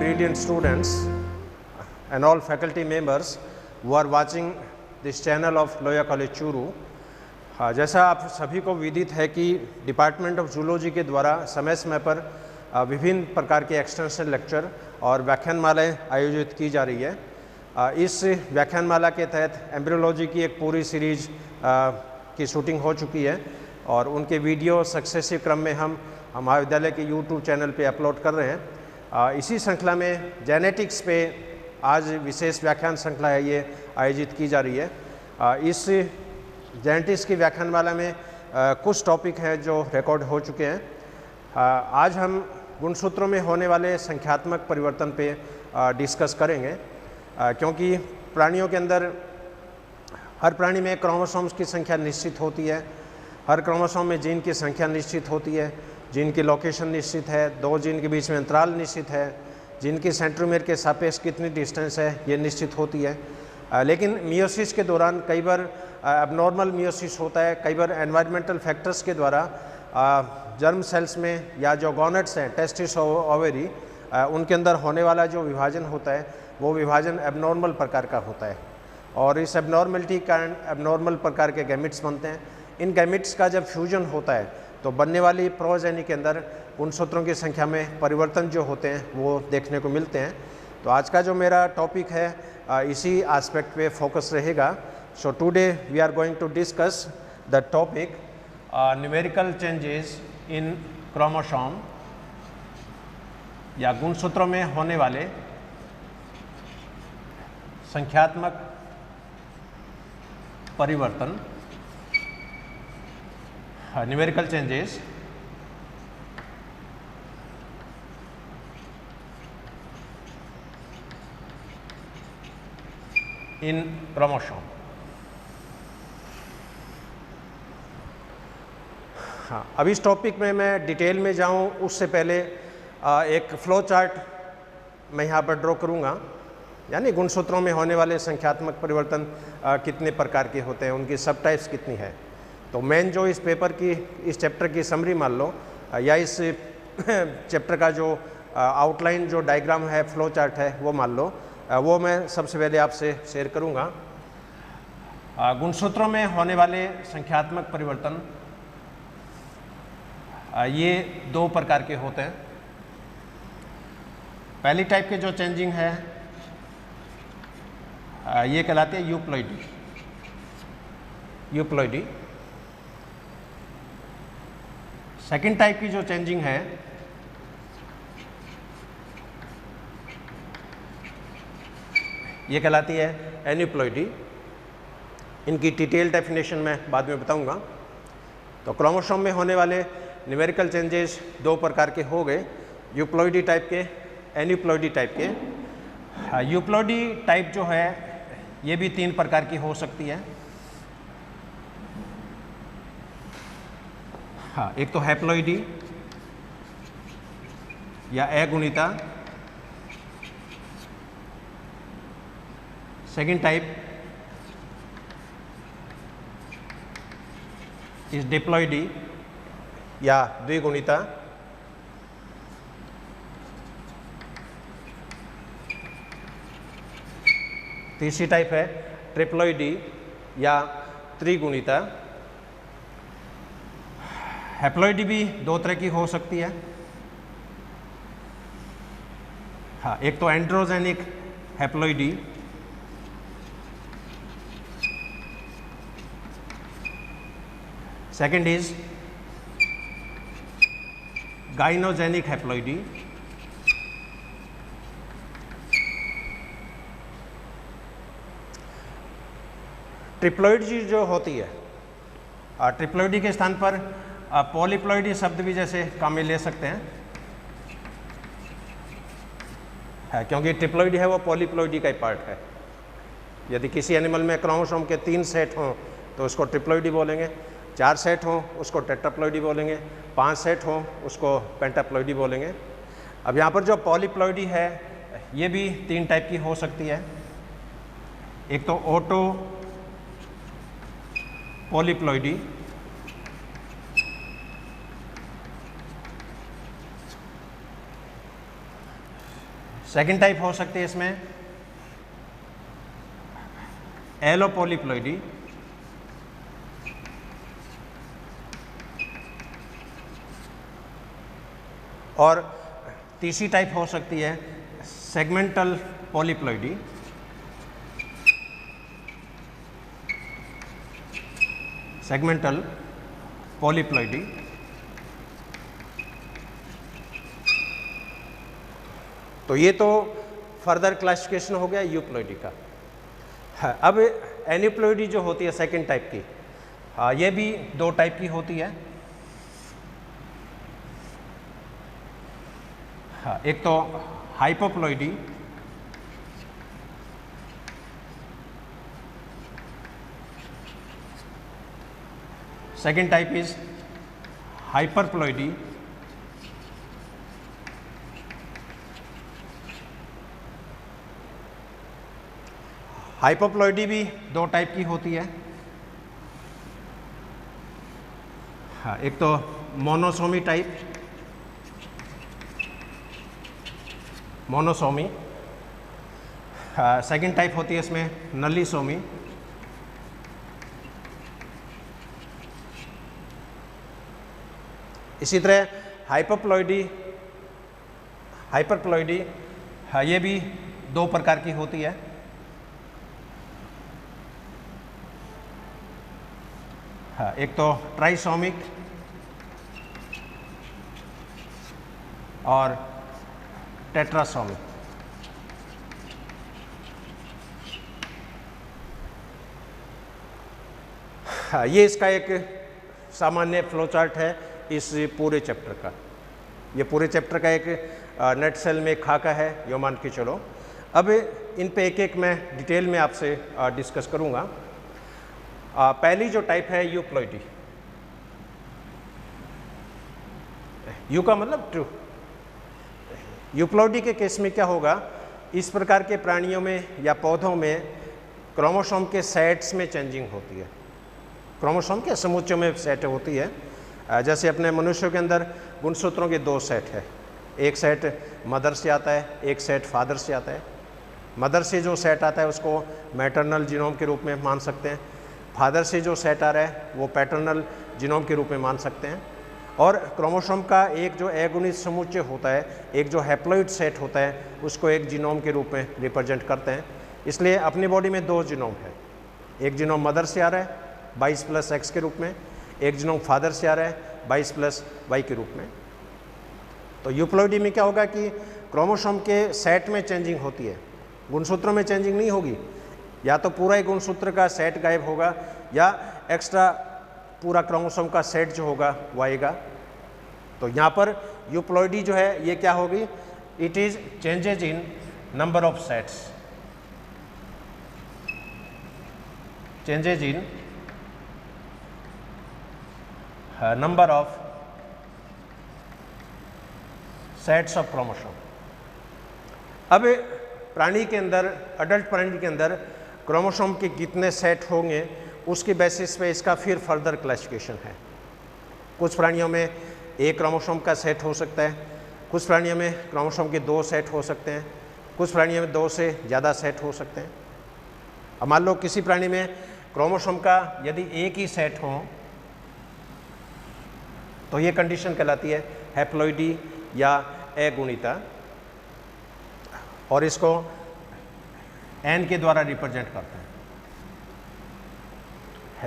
brilliant students and all faculty members who are watching this channel of Lohia college Churu. जैसा आप सभी को विदित है कि डिपार्टमेंट ऑफ जूलॉजी के द्वारा समय समय पर विभिन्न प्रकार के एक्सटेंशन लेक्चर और व्याख्यानमालाएँ आयोजित की जा रही है। इस व्याख्यानमाला के तहत एम्ब्रियोलॉजी की एक पूरी सीरीज की शूटिंग हो चुकी है और उनके वीडियो सक्सेसिव क्रम में हम महाविद्यालय के यूट्यूब चैनल पे अपलोड कर रहे हैं। इसी श्रृंखला में जेनेटिक्स पे आज विशेष व्याख्यान श्रृंखला है, ये आयोजित की जा रही है। इस जेनेटिक्स की व्याख्यानमाला में कुछ टॉपिक हैं जो रिकॉर्ड हो चुके हैं। आज हम गुणसूत्रों में होने वाले संख्यात्मक परिवर्तन पे डिस्कस करेंगे, क्योंकि प्राणियों के अंदर हर प्राणी में क्रोमोसोम्स की संख्या निश्चित होती है, हर क्रोमोसोम में जीन की संख्या निश्चित होती है, जीन की लोकेशन निश्चित है, दो जीन के बीच में अंतराल निश्चित है, जीन की सेंट्रोमियर के सापेक्ष कितनी डिस्टेंस है ये निश्चित होती है। लेकिन मियोसिस के दौरान कई बार एबनॉर्मल मियोसिस होता है, कई बार एनवायरमेंटल फैक्टर्स के द्वारा जर्म सेल्स में या जो गॉनेट्स हैं टेस्टिस ओवेरी उनके अंदर होने वाला जो विभाजन होता है वो विभाजन एबनॉर्मल प्रकार का होता है और इस एबनॉर्मलिटी के कारण एबनॉर्मल प्रकार के गैमिट्स बनते हैं। इन गैमिट्स का जब फ्यूजन होता है तो बनने वाली प्रोजेनी के अंदर गुणसूत्रों की संख्या में परिवर्तन जो होते हैं वो देखने को मिलते हैं। तो आज का जो मेरा टॉपिक है इसी एस्पेक्ट पे फोकस रहेगा। So today we are going to discuss the topic numerical changes in chromosome या गुणसूत्रों में होने वाले संख्यात्मक परिवर्तन, न्यूमेरिकल चेंजेस इन क्रोमोसोम। हाँ, अब इस टॉपिक में मैं डिटेल में जाऊं उससे पहले एक फ्लो चार्ट मैं यहाँ पर ड्रॉ करूँगा, यानी गुणसूत्रों में होने वाले संख्यात्मक परिवर्तन कितने प्रकार के होते हैं, उनकी सब टाइप्स कितनी है। तो मेन जो इस पेपर की इस चैप्टर की समरी मान लो या इस चैप्टर का जो आउटलाइन जो डायग्राम है, फ्लो चार्ट है वो मान लो, वो मैं सबसे पहले आपसे शेयर करूँगा। गुणसूत्रों में होने वाले संख्यात्मक परिवर्तन ये दो प्रकार के होते हैं। पहली टाइप के जो चेंजिंग है ये कहलाते हैं यूप्लॉइडी। यूप्लॉइडी। सेकंड टाइप की जो चेंजिंग है ये कहलाती है एन्यूप्लॉइडी। इनकी डिटेल डेफिनेशन मैं बाद में बताऊंगा। तो क्रोमोसोम में होने वाले न्यूमेरिकल चेंजेस दो प्रकार के हो गए, यूप्लॉइडी टाइप के, एन्यूप्लॉइडी टाइप के। यूप्लॉइडी टाइप जो है ये भी तीन प्रकार की हो सकती है। हाँ, एक तो हैप्लॉइडी या अगुणिता, सेकेंड टाइप इज डिप्लॉइडी या द्विगुणिता, तीसरी टाइप है ट्रिप्लॉइडी या त्रिगुणिता। हैप्लॉइडी भी दो तरह की हो सकती है। हाँ, एक तो एंड्रोजेनिक हैप्लॉइडी, सेकेंड इज गाइनोजेनिक हैप्लॉइडी। ट्रिप्लॉइडी जो होती है, ट्रिप्लॉइडी के स्थान पर पॉलीप्लॉइडी शब्द भी जैसे काम में ले सकते हैं, क्योंकि ट्रिप्लॉइडी है वो पॉलीप्लॉइडी का ही पार्ट है। यदि किसी एनिमल में क्रोमोसोम के 3 सेट हों तो उसको ट्रिप्लॉइडी बोलेंगे, 4 सेट हों उसको टेट्राप्लॉइडी बोलेंगे, 5 सेट हों उसको पेंटाप्लॉइडी बोलेंगे। अब यहाँ पर जो पॉलीप्लॉइडी है ये भी 3 टाइप की हो सकती है। एक तो ऑटो पॉलीप्लॉइडी, सेकंड टाइप हो सकती है इसमें एलोपोलिप्लॉइडी, और तीसरी टाइप हो सकती है सेगमेंटल पॉलीप्लॉइडी। Segmental polyploidy. तो ये तो फर्दर क्लासिफिकेशन हो गया यूप्लॉइडी का। हाँ, अब एन्यूप्लॉइडी जो होती है सेकंड टाइप की, हाँ ये भी दो टाइप की होती है। हाँ, एक तो हाइपोप्लॉइडी, सेकंड टाइप इज हाइपरप्लॉइडी, हाइपोप्लॉइडी भी दो टाइप की होती है। हाँ, एक तो monosomy type, monosomy. Second type होती है इसमें नलीसोमी। इसी तरह हाइपरप्लॉइडी, हाइपरप्लॉइडी, हाँ ये भी दो प्रकार की होती है। हाँ, एक तो ट्राइसोमिक और टेट्रासोमिक। हाँ, ये इसका एक सामान्य फ्लो चार्ट है इस पूरे चैप्टर का। ये पूरे चैप्टर का एक नेट सेल में खाका है, यो मान के चलो। अब इन पे एक एक मैं डिटेल में आपसे डिस्कस करूँगा। पहली जो टाइप है यूप्लॉइडी, यू का मतलब ट्रू। यूप्लॉइडी के केस में क्या होगा, इस प्रकार के प्राणियों में या पौधों में क्रोमोसोम के सेट्स में चेंजिंग होती है, क्रोमोसोम के समुच्चयों में सेट होती है। जैसे अपने मनुष्यों के अंदर गुणसूत्रों के दो सेट है, एक सेट मदर से आता है, एक सेट फादर से आता है। मदर से जो सेट आता है उसको मैटरनल जीनोम के रूप में मान सकते हैं, फादर से जो सेट आ रहा है वो पैटर्नल जीनोम के रूप में मान सकते हैं। और क्रोमोसोम का एक जो अगुणित समुच्चय होता है, एक जो हैप्लॉइड सेट होता है, उसको एक जीनोम के रूप में रिप्रेजेंट करते हैं। इसलिए अपनी बॉडी में दो जीनोम है, एक जीनोम मदर से आ रहा है 22+X के रूप में, एक जीनोम फादर से आ रहा है 22+Y के रूप में। तो यूप्लॉइडी में क्या होगा कि क्रोमोसोम के सेट में चेंजिंग होती है, गुणसूत्रों में चेंजिंग नहीं होगी। या तो पूरा ही गुणसूत्र का सेट गायब होगा या एक्स्ट्रा पूरा क्रोमोसोम का सेट जो होगा वो आएगा। तो यहाँ पर यूप्लॉइडी जो है ये क्या होगी, it is changes in number of sets, changes in number of sets of chromosome. अब प्राणी के अंदर, अडल्ट प्राणी के अंदर क्रोमोसोम के कितने सेट होंगे उसके बेसिस पे इसका फिर फर्दर क्लासिफिकेशन है। कुछ प्राणियों में एक क्रोमोसोम का सेट हो सकता है, कुछ प्राणियों में क्रोमोसोम के दो सेट हो सकते हैं, कुछ प्राणियों में दो से ज़्यादा सेट हो सकते हैं। अब मान लो किसी प्राणी में क्रोमोसोम का यदि एक ही सेट हो तो ये कंडीशन कहलाती है हैप्लॉइडी या अगुणिता, और इसको एन के द्वारा रिप्रेजेंट करते हैं।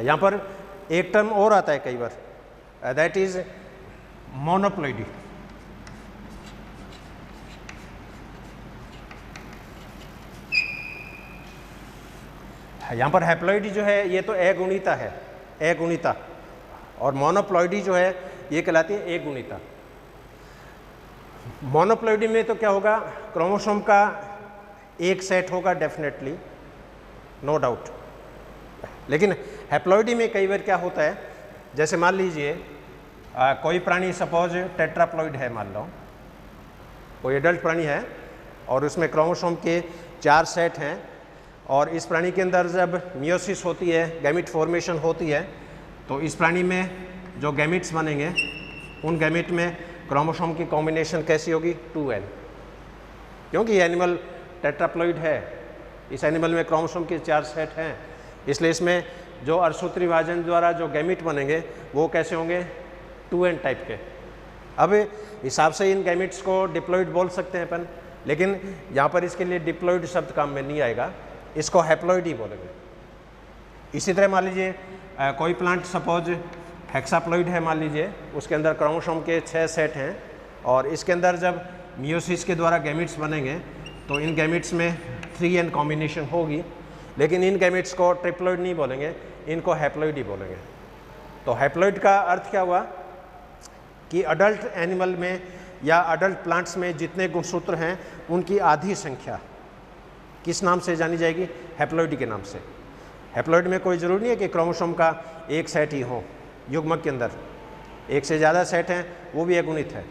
यहाँ पर एक टर्म और आता है कई बार, दैट इज मोनोप्लॉइडी। यहाँ पर हैप्लॉइडी जो है ये तो अगुणिता है, अगुणिता, और मोनोप्लॉइडी जो है ये कहलाती है अगुणिता। मोनोप्लॉइडी में तो क्या होगा, क्रोमोसोम का एक सेट होगा डेफिनेटली, नो डाउट। लेकिन हैप्लॉइडी में कई बार क्या होता है, जैसे मान लीजिए कोई प्राणी सपोज टेट्राप्लॉइड है, मान लो कोई एडल्ट प्राणी है और उसमें क्रोमोसोम के 4 सेट हैं, और इस प्राणी के अंदर जब मियोसिस होती है, गैमिट फॉर्मेशन होती है, तो इस प्राणी में जो गैमिट्स बनेंगे उन गैमिट में क्रोमोसोम की कॉम्बिनेशन कैसी होगी, 2n। क्योंकि ये एनिमल टेट्राप्लॉइड है, इस एनिमल में क्रोमोसोम के 4 सेट हैं, इसलिए इसमें जो अर्धसूत्री विभाजन द्वारा जो गैमीट बनेंगे वो कैसे होंगे, 2n टाइप के। अब हिसाब से इन गैमीट्स को डिप्लॉइड बोल सकते हैं अपन, लेकिन यहाँ पर इसके लिए डिप्लॉइड शब्द काम में नहीं आएगा, इसको हैप्लॉइड ही बोलेंगे। इसी तरह मान लीजिए कोई प्लांट सपोज हेक्साप्लॉइड है मान लीजिए, उसके अंदर क्रोमोसोम के 6 सेट हैं और इसके अंदर जब मियोसिस के द्वारा गैमीट्स बनेंगे तो इन गैमीट्स में 3n कॉम्बिनेशन होगी, लेकिन इन गैमीट्स को ट्रिप्लॉइड नहीं बोलेंगे, इनको हैप्लॉइड ही बोलेंगे। तो हैप्लॉइड का अर्थ क्या हुआ कि अडल्ट एनिमल में या अडल्ट प्लांट्स में जितने गुणसूत्र हैं उनकी आधी संख्या किस नाम से जानी जाएगी, हैप्लॉइड के नाम से। हैप्लॉइड में कोई ज़रूरी नहीं है कि क्रोमोसोम का एक सेट ही हो, युग्मक के अंदर एक से ज़्यादा सेट हैं वो भी अगुणित है।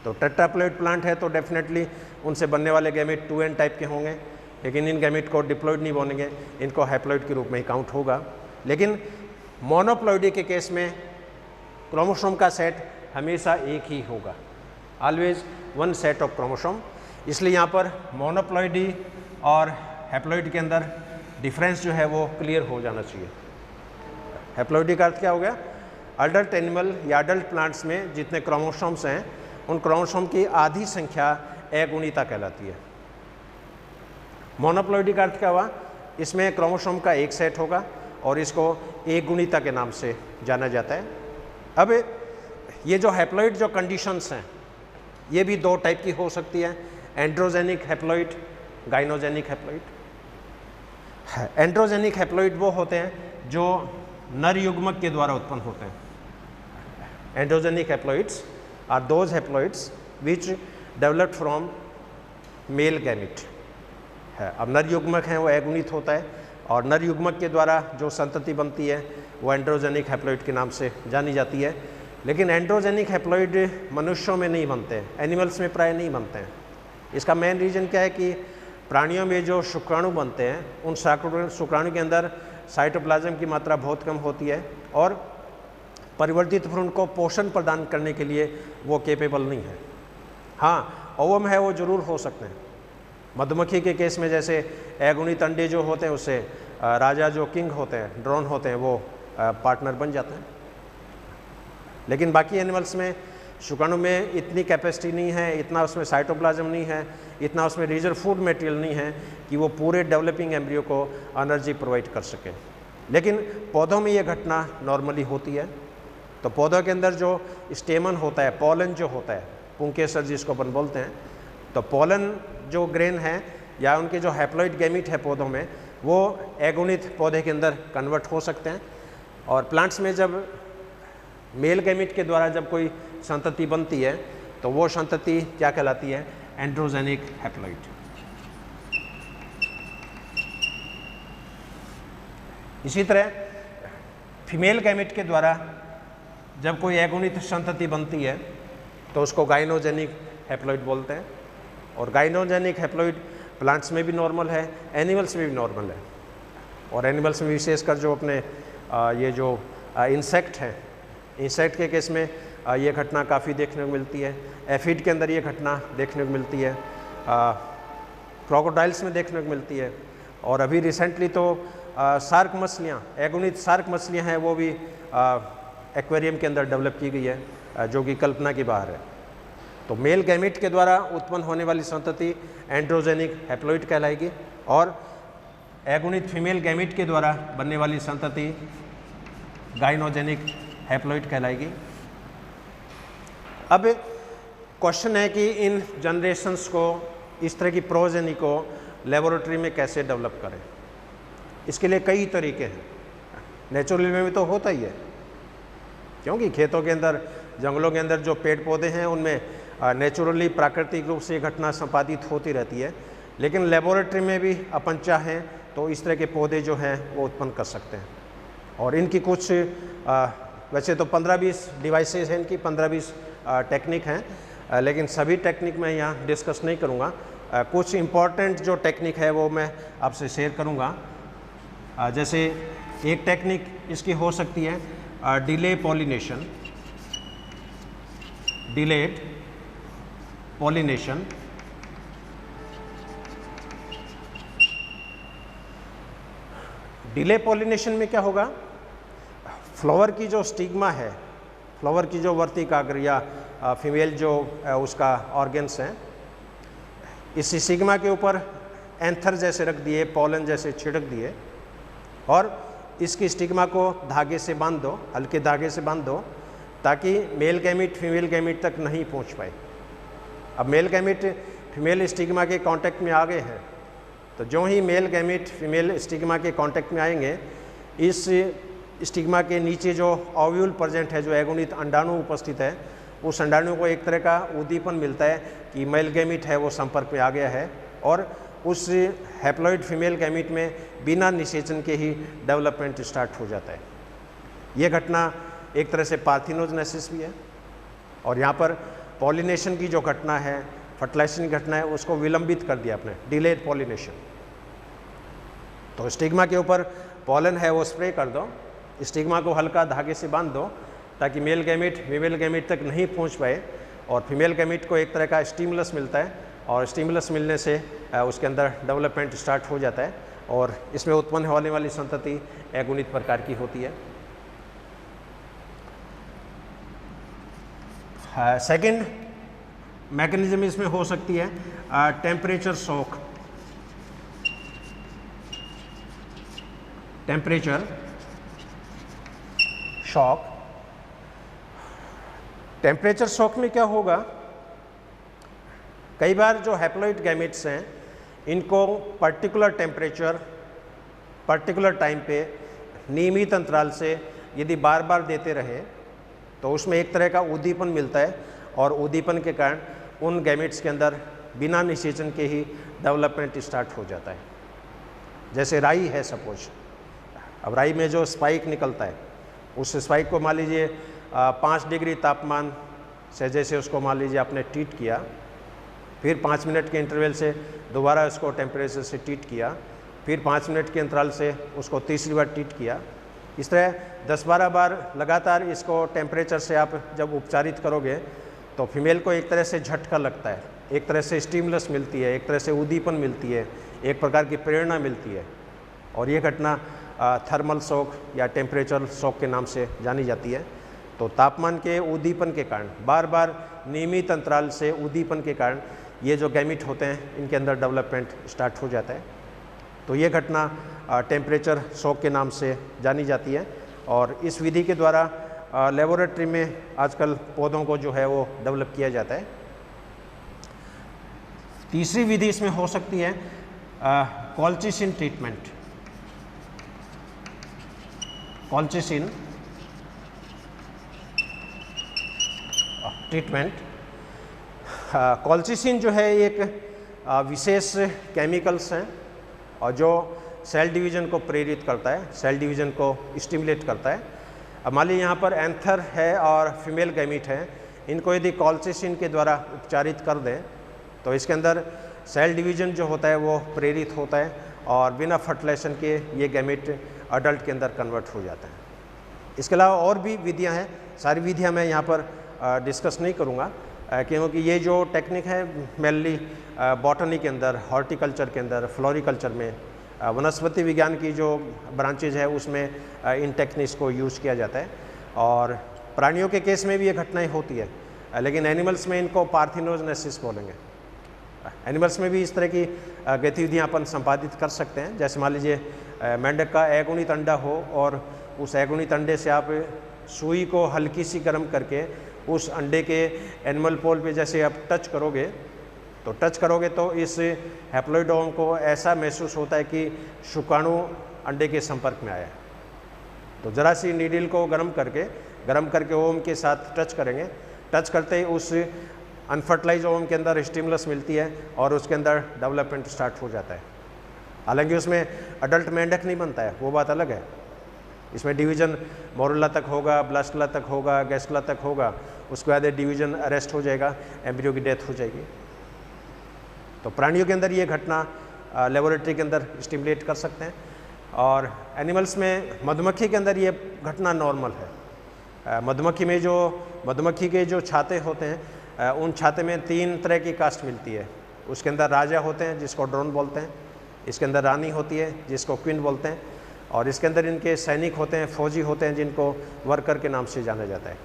तो टेट्राप्लॉइड प्लांट है तो डेफिनेटली उनसे बनने वाले गैमेट 2n टाइप के होंगे, लेकिन इन गैमेट को डिप्लॉइड नहीं बोलेंगे, इनको हैप्लॉइड के रूप में ही काउंट होगा। लेकिन मोनोप्लॉइडी के केस में क्रोमोसोम का सेट हमेशा एक ही होगा, ऑलवेज 1 सेट ऑफ क्रोमोसोम। इसलिए यहाँ पर मोनोप्लॉइडी और हैप्लॉइड के अंदर डिफरेंस जो है वो क्लियर हो जाना चाहिए। हैप्लॉइडी का अर्थ क्या हो गया, अडल्ट एनिमल या अडल्ट प्लांट्स में जितने क्रोमोसोम्स हैं उन क्रोमोसोम की आधी संख्या अगुणिता कहलाती है। मोनोप्लॉइडी का अर्थ क्या हुआ, इसमें क्रोमोसोम का एक सेट होगा और इसको अगुणिता के नाम से जाना जाता है। अब ये जो हैप्लॉइड जो कंडीशंस हैं ये भी 2 टाइप की हो सकती है, androgenic haploid, gynogenic haploid. Androgenic haploid वो होते हैं जो नर युग्मक के द्वारा उत्पन्न होते हैं। Androgenic haploids are those haploids which developed from male gamete है। अब नर युग्मक हैं वो अगुणित होता है और नर युग्मक के द्वारा जो संतति बनती है वो एंड्रोजेनिक हैप्लॉइड के नाम से जानी जाती है। लेकिन एंड्रोजेनिक हैप्लॉइड मनुष्यों में नहीं बनते हैं, एनिमल्स में प्राय नहीं बनते हैं। इसका मेन रीज़न क्या है कि प्राणियों में जो शुक्राणु बनते हैं उन शुक्राणु के अंदर साइटोप्लाज्म की मात्रा बहुत कम होती है और परिवर्तित भ्रूण को पोषण प्रदान करने के लिए वो कैपेबल नहीं है। हाँ, ओवम है वो जरूर हो सकते हैं। मधुमक्खी के केस में जैसे अगुणित अंडे जो होते हैं उससे राजा जो किंग होते हैं, ड्रोन होते हैं, वो पार्टनर बन जाते हैं। लेकिन बाकी एनिमल्स में शुक्राणु में इतनी कैपेसिटी नहीं है, इतना उसमें साइटोप्लाज्म नहीं है, इतना उसमें रिजर्व फूड मटेरियल नहीं है कि वो पूरे डेवलपिंग एम्ब्रियो को एनर्जी प्रोवाइड कर सके। लेकिन पौधों में ये घटना नॉर्मली होती है। तो पौधों के अंदर जो स्टेमन होता है, पोलन जो होता है, पुंकेसर जिसको अपन बोलते हैं, तो पोलन जो ग्रेन है या उनके जो हैप्लॉइड गैमीट है पौधों में वो अगुणित पौधे के अंदर कन्वर्ट हो सकते हैं। और प्लांट्स में जब मेल गैमीट के द्वारा जब कोई संतति बनती है तो वो संतति क्या कहलाती है, एंड्रोजेनिक हैप्लॉइड। इसी तरह फीमेल गैमीट के द्वारा जब कोई अगुणित संतति बनती है तो उसको गाइनोजेनिक हैप्लॉइड बोलते हैं। और गाइनोजेनिक हैप्लॉइड प्लांट्स में भी नॉर्मल है, एनिमल्स में भी नॉर्मल है। और एनिमल्स में विशेषकर जो अपने ये जो इंसेक्ट हैं, इंसेक्ट के केस में ये घटना काफ़ी देखने को मिलती है। एफिड के अंदर ये घटना देखने को मिलती है, क्रोकोडाइल्स में देखने को मिलती है। और अभी रिसेंटली तो शार्क मछलियाँ, अगुणित शार्क मछलियाँ हैं, वो भी एक्वेरियम के अंदर डेवलप की गई है, जो कि कल्पना की बाहर है। तो मेल गैमीट के द्वारा उत्पन्न होने वाली संतति एंड्रोजेनिक हैप्लॉइड कहलाएगी और अगुणित फीमेल गैमीट के द्वारा बनने वाली संतति गाइनोजेनिक हैप्लॉइड कहलाएगी। अब क्वेश्चन है कि इन जनरेशन्स को, इस तरह की प्रोजेनी को लेबोरेटरी में कैसे डेवलप करें। इसके लिए कई तरीके हैं। नेचुरली में भी तो होता ही है, क्योंकि खेतों के अंदर, जंगलों के अंदर जो पेड़ पौधे हैं उनमें नेचुरली प्राकृतिक रूप से ये घटना संपादित होती रहती है। लेकिन लेबोरेटरी में भी अपन चाहें तो इस तरह के पौधे जो हैं वो उत्पन्न कर सकते हैं। और इनकी कुछ वैसे तो 15-20 डिवाइसेस हैं, इनकी 15-20 टेक्निक हैं, लेकिन सभी टेक्निक मैं यहाँ डिस्कस नहीं करूँगा। कुछ इम्पॉर्टेंट जो टेक्निक है वो मैं आपसे शेयर करूँगा। जैसे एक टेक्निक इसकी हो सकती है delay pollination, delayed pollination. Delay pollination में क्या होगा, फ्लावर की जो स्टिग्मा है, फ्लावर की जो वर्तिकाग्र या फीमेल जो उसका ऑर्गन्स हैं, इस स्टिग्मा के ऊपर एंथर जैसे रख दिए, पॉलन जैसे छिड़क दिए और इसकी स्टिग्मा को धागे से बांध दो, हल्के धागे से बांध दो, ताकि मेल गैमीट फीमेल गैमीट तक नहीं पहुंच पाए। अब मेल गैमीट फीमेल स्टिग्मा के कांटेक्ट में आ गए हैं, तो जो ही मेल गैमीट फीमेल स्टिग्मा के कांटेक्ट में आएंगे, इस स्टिग्मा के नीचे जो ओव्यूल प्रेजेंट है, जो एगोनित अंडाणु उपस्थित है, उस अंडाणु को एक तरह का उद्दीपन मिलता है कि मेल गैमीट है वो संपर्क में आ गया है, और उस हैप्लॉइड फीमेल गैमीट में बिना निषेचन के ही डेवलपमेंट स्टार्ट हो जाता है। ये घटना एक तरह से पार्थिनोजेनेसिस भी है, और यहाँ पर पॉलिनेशन की जो घटना है, फर्टिलाइजेशन की घटना है, उसको विलंबित कर दिया आपने, डिलेड पॉलिनेशन। तो स्टिग्मा के ऊपर पॉलन है वो स्प्रे कर दो, स्टिग्मा को हल्का धागे से बांध दो, ताकि मेल गैमीट फीमेल गैमीट तक नहीं पहुंच पाए, और फीमेल गैमीट को एक तरह का स्टिमुलस मिलता है, और स्टिमुलस मिलने से उसके अंदर डेवलपमेंट स्टार्ट हो जाता है, और इसमें उत्पन्न होने वाली संतति एगुणित प्रकार की होती है। सेकंड मैकेनिज्म इसमें हो सकती है temperature shock. Temperature shock, temperature shock में क्या होगा, कई बार जो हैप्लॉइड गैमेट्स हैं, इनको पर्टिकुलर टेम्परेचर पर्टिकुलर टाइम पे नियमित अंतराल से यदि बार बार देते रहे, तो उसमें एक तरह का उद्दीपन मिलता है, और उद्दीपन के कारण उन गैमेट्स के अंदर बिना निषेचन के ही डेवलपमेंट स्टार्ट हो जाता है। जैसे राई है सपोज, अब राई में जो स्पाइक निकलता है, उस स्पाइक को मान लीजिए 5 डिग्री तापमान से जैसे उसको मान लीजिए आपने ट्रीट किया, फिर 5 मिनट के इंटरवल से दोबारा उसको टेम्परेचर से ट्रीट किया, फिर 5 मिनट के अंतराल से उसको तीसरी बार ट्रीट किया, इस तरह 10-12 बार लगातार इसको टेम्परेचर से आप जब उपचारित करोगे, तो फीमेल को एक तरह से झटका लगता है, एक तरह से स्टिमुलस मिलती है, एक तरह से उद्दीपन मिलती है, एक प्रकार की प्रेरणा मिलती है, और ये घटना थर्मल शॉक या टेम्परेचर शॉक के नाम से जानी जाती है। तो तापमान के उद्दीपन के कारण, बार बार नियमित अंतराल से उद्दीपन के कारण ये जो गैमीट होते हैं, इनके अंदर डेवलपमेंट स्टार्ट हो जाता है। तो ये घटना टेम्परेचर शॉक के नाम से जानी जाती है, और इस विधि के द्वारा लेबोरेटरी में आजकल पौधों को जो है वो डेवलप किया जाता है। तीसरी विधि इसमें हो सकती है colchicine treatment. Colchicine treatment, colchicine जो है एक विशेष केमिकल्स हैं, और जो सेल डिवीज़न को प्रेरित करता है, सेल डिवीज़न को स्टिमुलेट करता है। अब मान लीजिए यहाँ पर एंथर है और फीमेल गैमीट है, इनको यदि कॉल्चिसिन के द्वारा उपचारित कर दें, तो इसके अंदर सेल डिवीज़न जो होता है वो प्रेरित होता है, और बिना फर्टिलाइजेशन के ये गैमीट अडल्ट के अंदर कन्वर्ट हो जाता है। इसके अलावा और भी विधियाँ हैं, सारी विधियाँ मैं यहाँ पर डिस्कस नहीं करूँगा, क्योंकि ये जो टेक्निक है मेनली बॉटनी के अंदर, हॉर्टिकल्चर के अंदर, फ्लोरिकल्चर में, वनस्पति विज्ञान की जो ब्रांचेज है उसमें इन टेक्निक्स को यूज़ किया जाता है, और प्राणियों के केस में भी ये घटनाएं होती है, लेकिन एनिमल्स में इनको पार्थिनोजेनेसिस बोलेंगे। एनिमल्स में भी इस तरह की गतिविधियाँ अपन संपादित कर सकते हैं। जैसे मान लीजिए मेंढक का एगुणित अंडा हो, और उस एगुणित अंडे से आप सुई को हल्की सी गर्म करके उस अंडे के एनिमल पोल पे जैसे आप टच करोगे, तो इस हैप्लॉइड ओवम को ऐसा महसूस होता है कि शुक्राणु अंडे के संपर्क में आया है। तो ज़रा सी नीडल को गर्म करके ओवम के साथ टच करेंगे, टच करते ही उस अनफर्टिलाइज ओवम के अंदर स्टिमुलस मिलती है, और उसके अंदर डेवलपमेंट स्टार्ट हो जाता है। हालांकि उसमें अडल्ट मेंढक नहीं बनता है, वो बात अलग है। इसमें डिवीज़न मोरुला तक होगा, ब्लास्टुला तक होगा, गैस्कुला तक होगा, उसके बाद डिवीज़न अरेस्ट हो जाएगा, एम्ब्रियो की डेथ हो जाएगी। तो प्राणियों के अंदर ये घटना लेबोरेटरी के अंदर स्टिमुलेट कर सकते हैं, और एनिमल्स में मधुमक्खी के अंदर ये घटना नॉर्मल है। मधुमक्खी के जो छाते होते हैं, उन छाते में 3 तरह की कास्ट मिलती है। उसके अंदर राजा होते हैं जिसको ड्रोन बोलते हैं, इसके अंदर रानी होती है जिसको क्वीन बोलते हैं, और इसके अंदर इनके सैनिक होते हैं, फौजी होते हैं, जिनको वर्कर के नाम से जाना जाता है।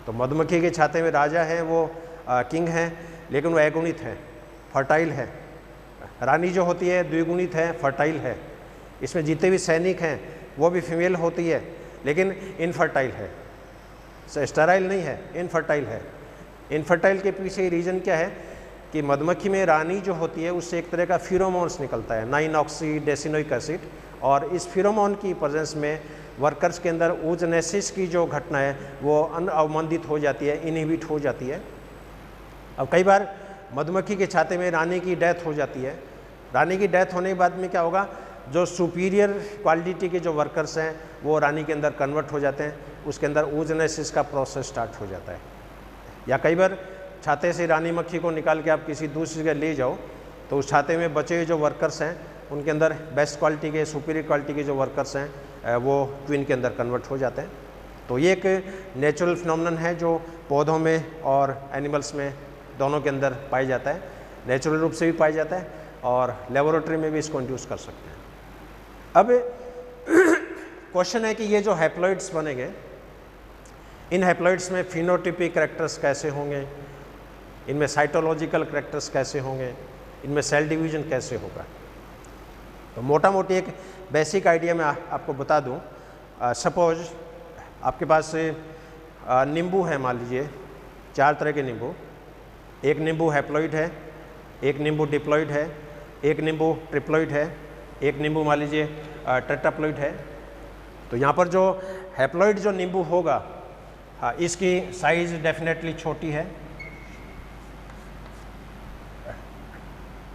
तो मधुमक्खी के छाते में राजा हैं, वो किंग हैं, लेकिन वो अगुणित है, फर्टाइल है। रानी जो होती है द्विगुणित है, फर्टाइल है। इसमें जितने भी सैनिक हैं वो भी फीमेल होती है, लेकिन इनफर्टाइल है, स्टेराइल नहीं है, इनफर्टाइल है। इनफर्टाइल के पीछे रीज़न क्या है कि मधुमक्खी में रानी जो होती है उससे एक तरह का फिरोमोन्स निकलता है, 9-ऑक्सी डेसिनोइक एसिड, और इस फिरोमोन की प्रेजेंस में वर्कर्स के अंदर oogenesis की जो घटना है वो अवमंदित हो जाती है, इनहिबिट हो जाती है। अब कई बार मधुमक्खी के छाते में रानी की डेथ हो जाती है। रानी की डेथ होने के बाद में क्या होगा, जो सुपीरियर क्वालिटी के जो वर्कर्स हैं वो रानी के अंदर कन्वर्ट हो जाते हैं, उसके अंदर oogenesis का प्रोसेस स्टार्ट हो जाता है। या कई बार छाते से रानी मक्खी को निकाल के आप किसी दूसरी जगह ले जाओ तो उस छाते में बचे हुए जो वर्कर्स हैं उनके अंदर बेस्ट क्वालिटी के, सुपीरियर क्वालिटी के जो वर्कर्स हैं वो क्वीन के अंदर कन्वर्ट हो जाते हैं। तो ये एक नेचुरल फिनोमेनन है जो पौधों में और एनिमल्स में दोनों के अंदर पाया जाता है, नेचुरल रूप से भी पाया जाता है और लेबोरेटरी में भी इसको इंड्यूस कर सकते हैं। अब क्वेश्चन है कि ये जो हैप्लॉइड्स बनेंगे, इन हैप्लॉइड्स में फिनोटिपिक कैरेक्टर्स कैसे होंगे, इनमें साइटोलॉजिकल कैरेक्टर्स कैसे होंगे, इनमें सेल डिवीजन कैसे होगा। तो मोटा मोटी एक बेसिक आइडिया मैं आपको बता दूं। सपोज आपके पास नींबू है, मान लीजिए 4 तरह के नींबू। एक नींबू हैप्लॉइड है, एक नींबू डिप्लॉइड है, एक नींबू ट्रिप्लॉइड है, एक नींबू मान लीजिए टेट्राप्लॉइड है। तो यहाँ पर जो हैप्लॉइड जो नींबू होगा, इसकी साइज़ डेफिनेटली छोटी है।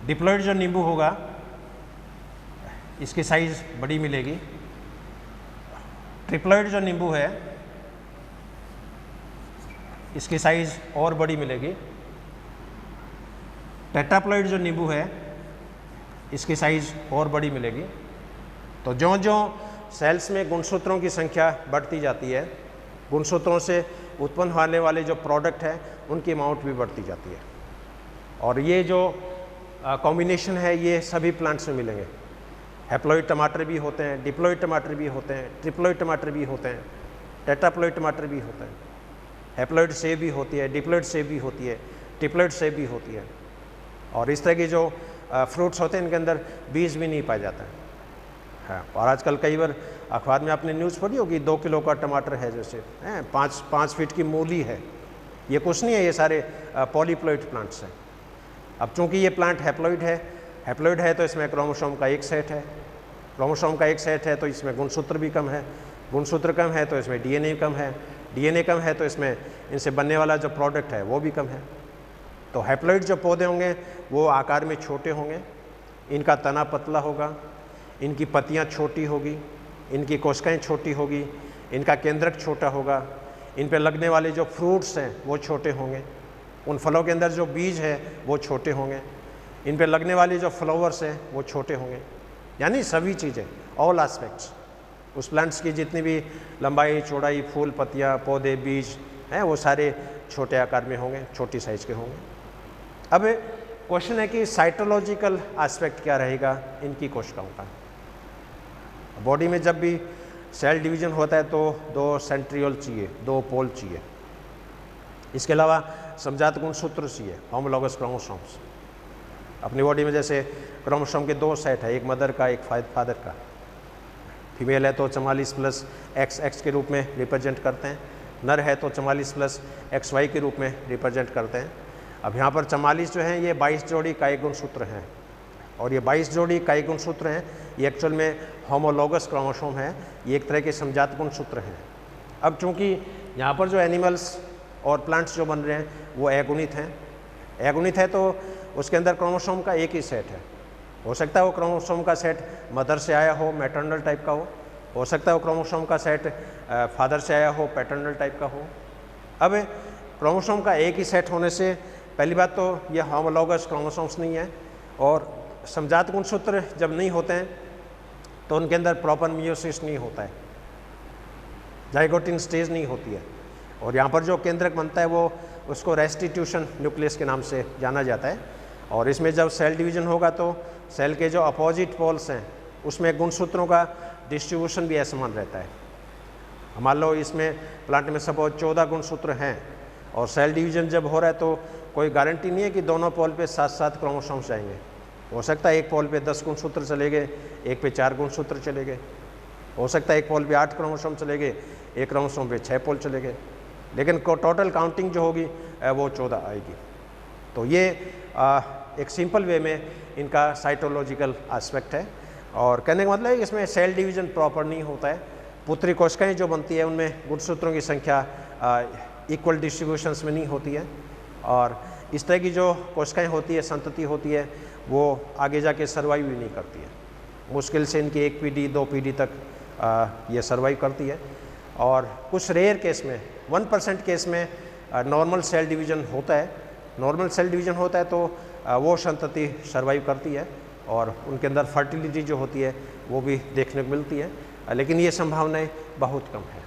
डिप्लॉइड जो नींबू होगा इसकी साइज़ बड़ी मिलेगी। ट्रिप्लॉइड जो नींबू है इसकी साइज़ और बड़ी मिलेगी। टेट्राप्लॉइड जो नींबू है इसकी साइज़ और बड़ी मिलेगी। तो ज्यों ज्यों सेल्स में गुणसूत्रों की संख्या बढ़ती जाती है, गुणसूत्रों से उत्पन्न होने वाले जो प्रोडक्ट है उनकी अमाउंट भी बढ़ती जाती है। और ये जो कॉम्बिनेशन है ये सभी प्लांट्स में मिलेंगे। हैप्लॉइड टमाटर भी होते हैं, डिप्लॉइड टमाटर भी होते हैं, ट्रिप्लॉइड टमाटर भी होते हैं, टेट्राप्लॉइड टमाटर भी होते हैं। हैप्लॉइड सेब भी होती है, डिप्लॉइड सेब भी होती है, ट्रिप्लॉइड सेब भी होती है। और इस तरह के जो फ्रूट्स होते हैं इनके अंदर बीज भी नहीं पाया जाता है। हाँ, और आजकल कई बार अखबार में आपने न्यूज़ पढ़ी होगी 2 किलो का टमाटर है, जैसे 5 फीट की मूली है। ये कुछ नहीं है, ये सारे पॉलीप्लॉइड प्लांट्स हैं। अब चूंकि ये प्लांट हैप्लॉइड है तो इसमें क्रोमोसोम का एक सेट है, क्रोमोसोम का एक सेट है तो इसमें गुणसूत्र भी कम है, गुणसूत्र कम है तो इसमें डीएनए कम है, डीएनए कम है तो इसमें इनसे बनने वाला जो प्रोडक्ट है वो भी कम है। तो हैप्लॉइड जो पौधे होंगे वो आकार में छोटे होंगे, इनका तना पतला होगा, इनकी पत्तियाँ छोटी होगी, इनकी कोशिकाएँ छोटी होगी, इनका केंद्रक छोटा होगा, इन पर लगने वाले जो फ्रूट्स हैं वो छोटे होंगे, उन फलों के अंदर जो बीज है वो छोटे होंगे, इन पे लगने वाली जो फ्लावर्स हैं वो छोटे होंगे। यानी सभी चीज़ें, ऑल एस्पेक्ट्स, उस प्लांट्स की जितनी भी लंबाई, चौड़ाई, फूल, पत्तियाँ, पौधे, बीज हैं वो सारे छोटे आकार में होंगे, छोटी साइज़ के होंगे। अब क्वेश्चन है कि साइटोलॉजिकल एस्पेक्ट क्या रहेगा इनकी कोशिकाओं का। बॉडी में जब भी सेल डिवीजन होता है तो 2 सेंट्रियोल चाहिए, 2 पोल चाहिए। इसके अलावा समजात गुणसूत्र चाहिए, होमोलॉगस क्रोमोसोम्स। अपनी बॉडी में जैसे क्रोमोसोम के 2 सेट है, एक मदर का, एक फादर का। फीमेल है तो 44 प्लस XX के रूप में रिप्रेजेंट करते हैं, नर है तो 44 प्लस XY के रूप में रिप्रेजेंट करते हैं। अब यहाँ पर 44 जो हैं ये 22 जोड़ी कायिक गुणसूत्र हैं, और ये 22 जोड़ी कायिक गुणसूत्र हैं ये एक्चुअल में होमोलॉगस क्रोमोसोम है, ये एक तरह के समजात गुणसूत्र हैं। अब चूँकि यहाँ पर जो एनिमल्स और प्लांट्स जो बन रहे हैं वो अगुणित हैं, अगुणित है तो उसके अंदर क्रोमोसोम का एक ही सेट है। हो सकता है वो क्रोमोसोम का सेट मदर से आया हो, मैटरनल टाइप का हो सकता है वो क्रोमोसोम का सेट फादर से आया हो, पैटर्नल टाइप का हो। अब क्रोमोसोम का एक ही सेट होने से पहली बात तो ये होमोलॉगस क्रोमोसोम्स नहीं है, और समजात गुणसूत्र जब नहीं होते हैं तो उनके अंदर प्रॉपर मियोसिस नहीं होता है, जाइगोटिन स्टेज नहीं होती है। और यहाँ पर जो केंद्रक बनता है वो उसको रेस्टिट्यूशन न्यूक्लियस के नाम से जाना जाता है। और इसमें जब सेल डिवीजन होगा तो सेल के जो अपोजिट पोल्स हैं उसमें गुणसूत्रों का डिस्ट्रीब्यूशन भी असमान रहता है। मान लो इसमें प्लांट में सपोज 14 गुणसूत्र हैं और सेल डिवीजन जब हो रहा है तो कोई गारंटी नहीं है कि दोनों पोल पे 7-7 क्रोमोसोम्स जाएंगे। हो सकता है एक पोल पे 10 गुणसूत्र चले गए, एक पे 4 गुणसूत्र चले गए। हो सकता है एक पोल पे 8 क्रोमोसोम चले गए, एक क्रोमोसोम पे 6 पोल चले गए, लेकिन टोटल काउंटिंग जो होगी वो 14 आएगी। तो ये एक सिंपल वे में इनका साइटोलॉजिकल एस्पेक्ट है। और कहने का मतलब है इसमें सेल डिवीजन प्रॉपर नहीं होता है। पुत्री कोशिकाएं जो बनती है उनमें गुणसूत्रों की संख्या इक्वल डिस्ट्रीब्यूशंस में नहीं होती है, और इस तरह की जो कोशिकाएं होती है, संतति होती है, वो आगे जाके सर्वाइव भी नहीं करती है। मुश्किल से इनकी 1 पीढ़ी 2 पीढ़ी तक ये सर्वाइव करती है। और कुछ रेयर केस में 1% केस में नॉर्मल सेल डिवीजन होता है। नॉर्मल सेल डिवीजन होता है तो वो संतति सर्वाइव करती है और उनके अंदर फर्टिलिटी जो होती है वो भी देखने को मिलती है, लेकिन ये संभावनाएं बहुत कम है।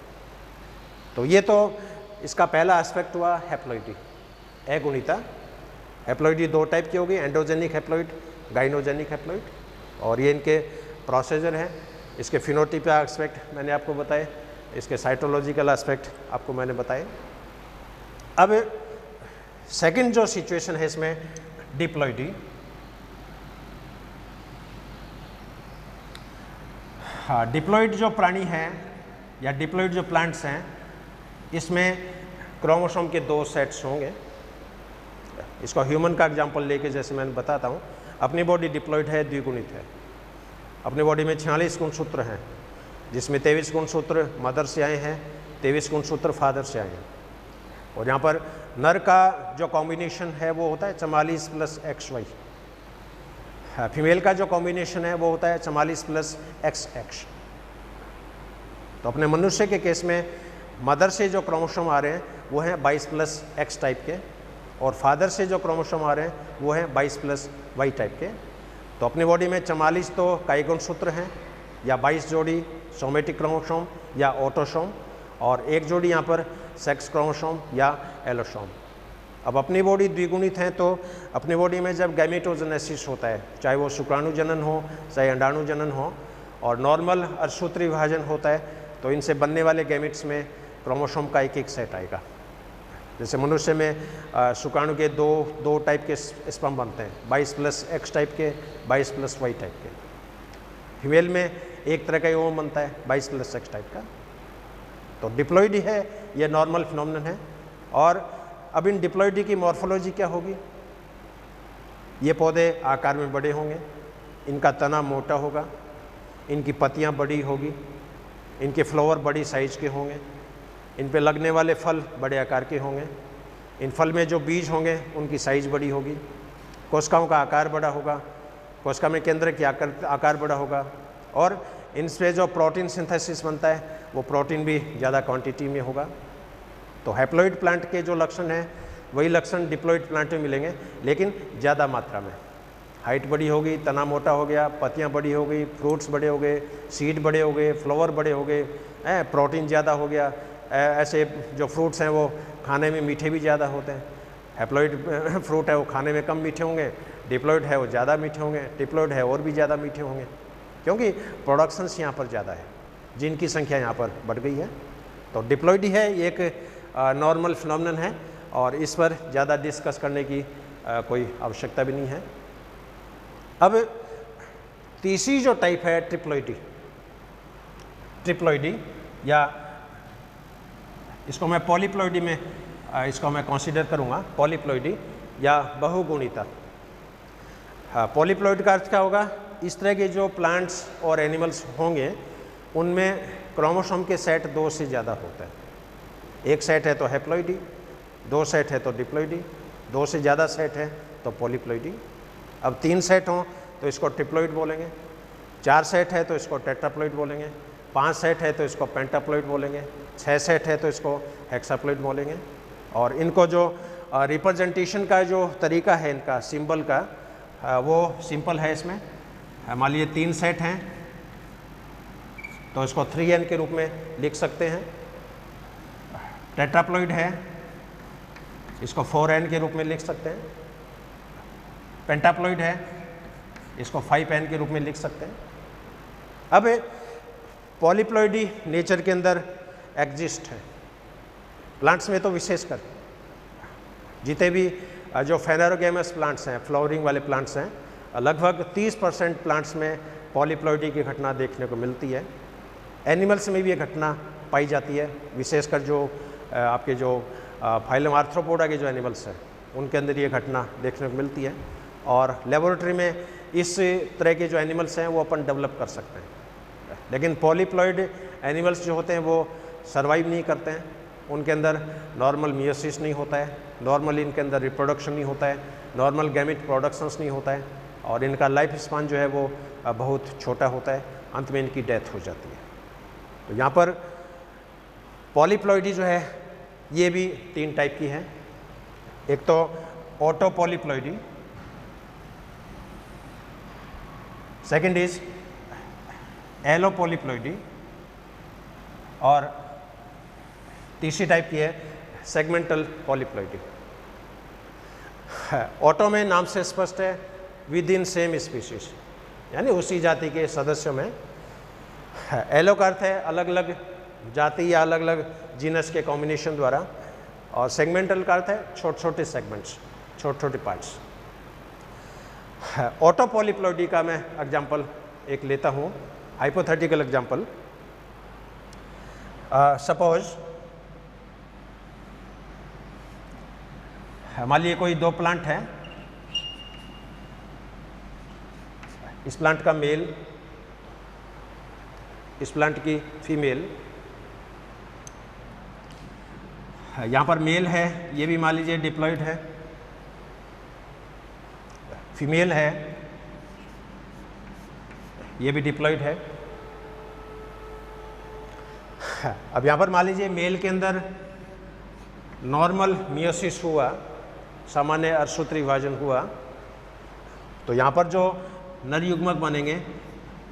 तो ये तो इसका पहला एस्पेक्ट हुआ हैप्लॉइडी, अगुणिता। हैप्लॉइडी 2 टाइप की होगी, एंडोजेनिक हैप्लॉइड, गाइनोजेनिक हैप्लॉइड, और ये इनके प्रोसीजर हैं। इसके फिनोटिपिक एस्पेक्ट मैंने आपको बताए, इसके साइटोलॉजिकल एस्पेक्ट आपको मैंने बताए। अब सेकंड जो सिचुएशन है इसमें डिप्लॉइडी। हाँ, डिप्लॉइड जो प्राणी हैं या डिप्लॉइड जो प्लांट्स हैं, इसमें क्रोमोसोम के 2 सेट्स होंगे। इसको ह्यूमन का एग्जांपल लेके जैसे मैंने बताता हूँ, अपनी बॉडी डिप्लॉइड है, द्विगुणित है। अपनी बॉडी में 46 गुणसूत्र हैं, जिसमें 23 गुणसूत्र मदर से आए हैं, 23 गुणसूत्र फादर से आए हैं। और यहाँ पर नर का जो कॉम्बिनेशन है वो होता है 44 + XY। फीमेल का जो कॉम्बिनेशन है वो होता है 44 + XX। तो अपने मनुष्य के केस में मदर से जो क्रोमोसोम आ रहे हैं वो हैं 22 + X टाइप के, और फादर से जो क्रोमोसोम आ रहे हैं वो हैं 22 + Y टाइप के। तो अपनी बॉडी में 44 तो काई गुणसूत्र हैं, या 22 जोड़ी सोमेटिक क्रोमोसोम या ऑटोसोम, और एक जोड़ी यहाँ पर सेक्स क्रोमोसोम या एलोसोम। अब अपनी बॉडी द्विगुणित है तो अपनी बॉडी में जब गैमेटोजेनेसिस होता है, चाहे वो शुक्राणु जनन हो चाहे अंडाणु जनन हो, और नॉर्मल अर्धसूत्री विभाजन होता है, तो इनसे बनने वाले गैमेट्स में क्रोमोसोम का एक सेट आएगा। जैसे मनुष्य में शुक्राणु के दो टाइप के स्पर्म बनते हैं, 22 + X टाइप के, 22 + Y टाइप के। फीमेल में एक तरह का ओवम बनता है 22 + X टाइप का। तो डिप्लॉइडी है, ये नॉर्मल फिनोमेनन है। और अब इन डिप्लॉइडी की मॉर्फोलॉजी क्या होगी? ये पौधे आकार में बड़े होंगे, इनका तना मोटा होगा, इनकी पत्तियां बड़ी होगी, इनके फ्लावर बड़ी साइज के होंगे, इन पे लगने वाले फल बड़े आकार के होंगे, इन फल में जो बीज होंगे उनकी साइज बड़ी होगी, कोशिकाओं का आकार बड़ा होगा, कोशिका में केंद्र की आकार बड़ा होगा, और इनसे जो प्रोटीन सिंथेसिस बनता है वो प्रोटीन भी ज़्यादा क्वांटिटी में होगा। तो हैप्लॉइड प्लांट के जो लक्षण हैं वही लक्षण डिप्लॉइड प्लांट में मिलेंगे, लेकिन ज़्यादा मात्रा में। हाइट बड़ी होगी, तना मोटा हो गया, पत्तियाँ बड़ी हो गई, फ्रूट्स बड़े हो गए, सीड बड़े हो गए, फ्लावर बड़े हो गए, प्रोटीन ज़्यादा हो गया। ऐसे जो फ्रूट्स हैं वो खाने में मीठे भी ज़्यादा होते हैं। हैप्लॉइड फ्रूट है वो खाने में कम मीठे होंगे, डिप्लॉइड है वो ज़्यादा मीठे होंगे, डिप्लॉइड है और भी ज़्यादा मीठे होंगे, क्योंकि प्रोडक्शंस यहाँ पर ज़्यादा है, जिनकी संख्या यहाँ पर बढ़ गई है। तो डिप्लॉइडी है, ये एक नॉर्मल फिनोमेनन है और इस पर ज़्यादा डिस्कस करने की कोई आवश्यकता भी नहीं है। अब तीसरी जो टाइप है ट्रिप्लॉइडी, ट्रिप्लॉइडी या इसको मैं पॉलीप्लॉइडी में इसको मैं कंसीडर करूँगा, पॉलीप्लॉइडी या बहुगुणिता। हाँ, पॉलीप्लॉइड का अर्थ क्या होगा? इस तरह के जो प्लांट्स और एनिमल्स होंगे उनमें क्रोमोसोम के सेट 2 से ज़्यादा होता है। एक सेट है तो हैप्लॉइडी, 2 सेट है तो डिप्लॉइडी, 2 से ज़्यादा सेट है तो पॉलीप्लॉइडी। अब 3 सेट हों तो इसको ट्रिप्लॉइड बोलेंगे, 4 सेट है तो इसको टेट्राप्लॉइड बोलेंगे, 5 सेट है तो इसको पेंटाप्लॉइड बोलेंगे, 6 सेट है तो इसको हेक्साप्लॉइड बोलेंगे। और इनको जो रिप्रेजेंटेशन का जो तरीका है इनका सिंबल का, वो सिंपल है। इसमें मान लीजिए 3 सेट हैं तो इसको 3n के रूप में लिख सकते हैं। टेट्राप्लॉइड है, इसको 4n के रूप में लिख सकते हैं। पेंटाप्लॉइड है, इसको 5n के रूप में लिख सकते हैं। अब पॉलीप्लॉइडी नेचर के अंदर एग्जिस्ट है, प्लांट्स में तो विशेषकर जितने भी जो फेनेरोगेमस प्लांट्स हैं, फ्लावरिंग वाले प्लांट्स हैं, लगभग 30% प्लांट्स में पॉलीप्लॉइडी की घटना देखने को मिलती है। एनिमल्स में भी ये घटना पाई जाती है, विशेषकर जो आपके जो फाइलम आर्थ्रोपोडा के जो एनिमल्स हैं उनके अंदर ये घटना देखने को मिलती है। और लेबोरेटरी में इस तरह के जो एनिमल्स हैं वो अपन डेवलप कर सकते हैं, लेकिन पॉलीप्लॉइड एनिमल्स जो होते हैं वो सर्वाइव नहीं करते हैं, उनके अंदर नॉर्मल मियोसिस नहीं होता है, नॉर्मल इनके अंदर रिप्रोडक्शन नहीं होता है, नॉर्मल गैमेट प्रोडक्शंस नहीं होता है, और इनका लाइफ स्पान जो है वो बहुत छोटा होता है, अंत में इनकी डेथ हो जाती है। तो यहाँ पर पॉलीप्लॉइडी जो है ये भी 3 टाइप की है। एक तो auto polyploidy, second is allo polyploidy, और तीसरी टाइप की है सेगमेंटल पॉलीप्लॉइडी। ऑटो में नाम से स्पष्ट है, विद इन सेम स्पीशीज, यानी उसी जाति के सदस्यों में। एलो का अर्थ है अलग अलग जाति या अलग अलग जीनस के कॉम्बिनेशन द्वारा, और सेगमेंटल का अर्थ है छोटे छोटे सेगमेंट्स, छोटे छोटे पार्ट्स। ऑटो पॉलीप्लॉइडी का मैं एग्जाम्पल एक लेता हूँ, हाइपोथेटिकल एग्जाम्पल। सपोज मान लीजिए कोई 2 प्लांट हैं, इस प्लांट का मेल, इस प्लांट की फीमेल। यहाँ पर मेल है, ये भी मान लीजिए डिप्लॉइड है, फीमेल है, ये भी डिप्लॉइड है। अब यहाँ पर मान लीजिए मेल के अंदर नॉर्मल मियोसिस हुआ, सामान्य अर्धसूत्री विभाजन हुआ, तो यहाँ पर जो नर युग्मक बनेंगे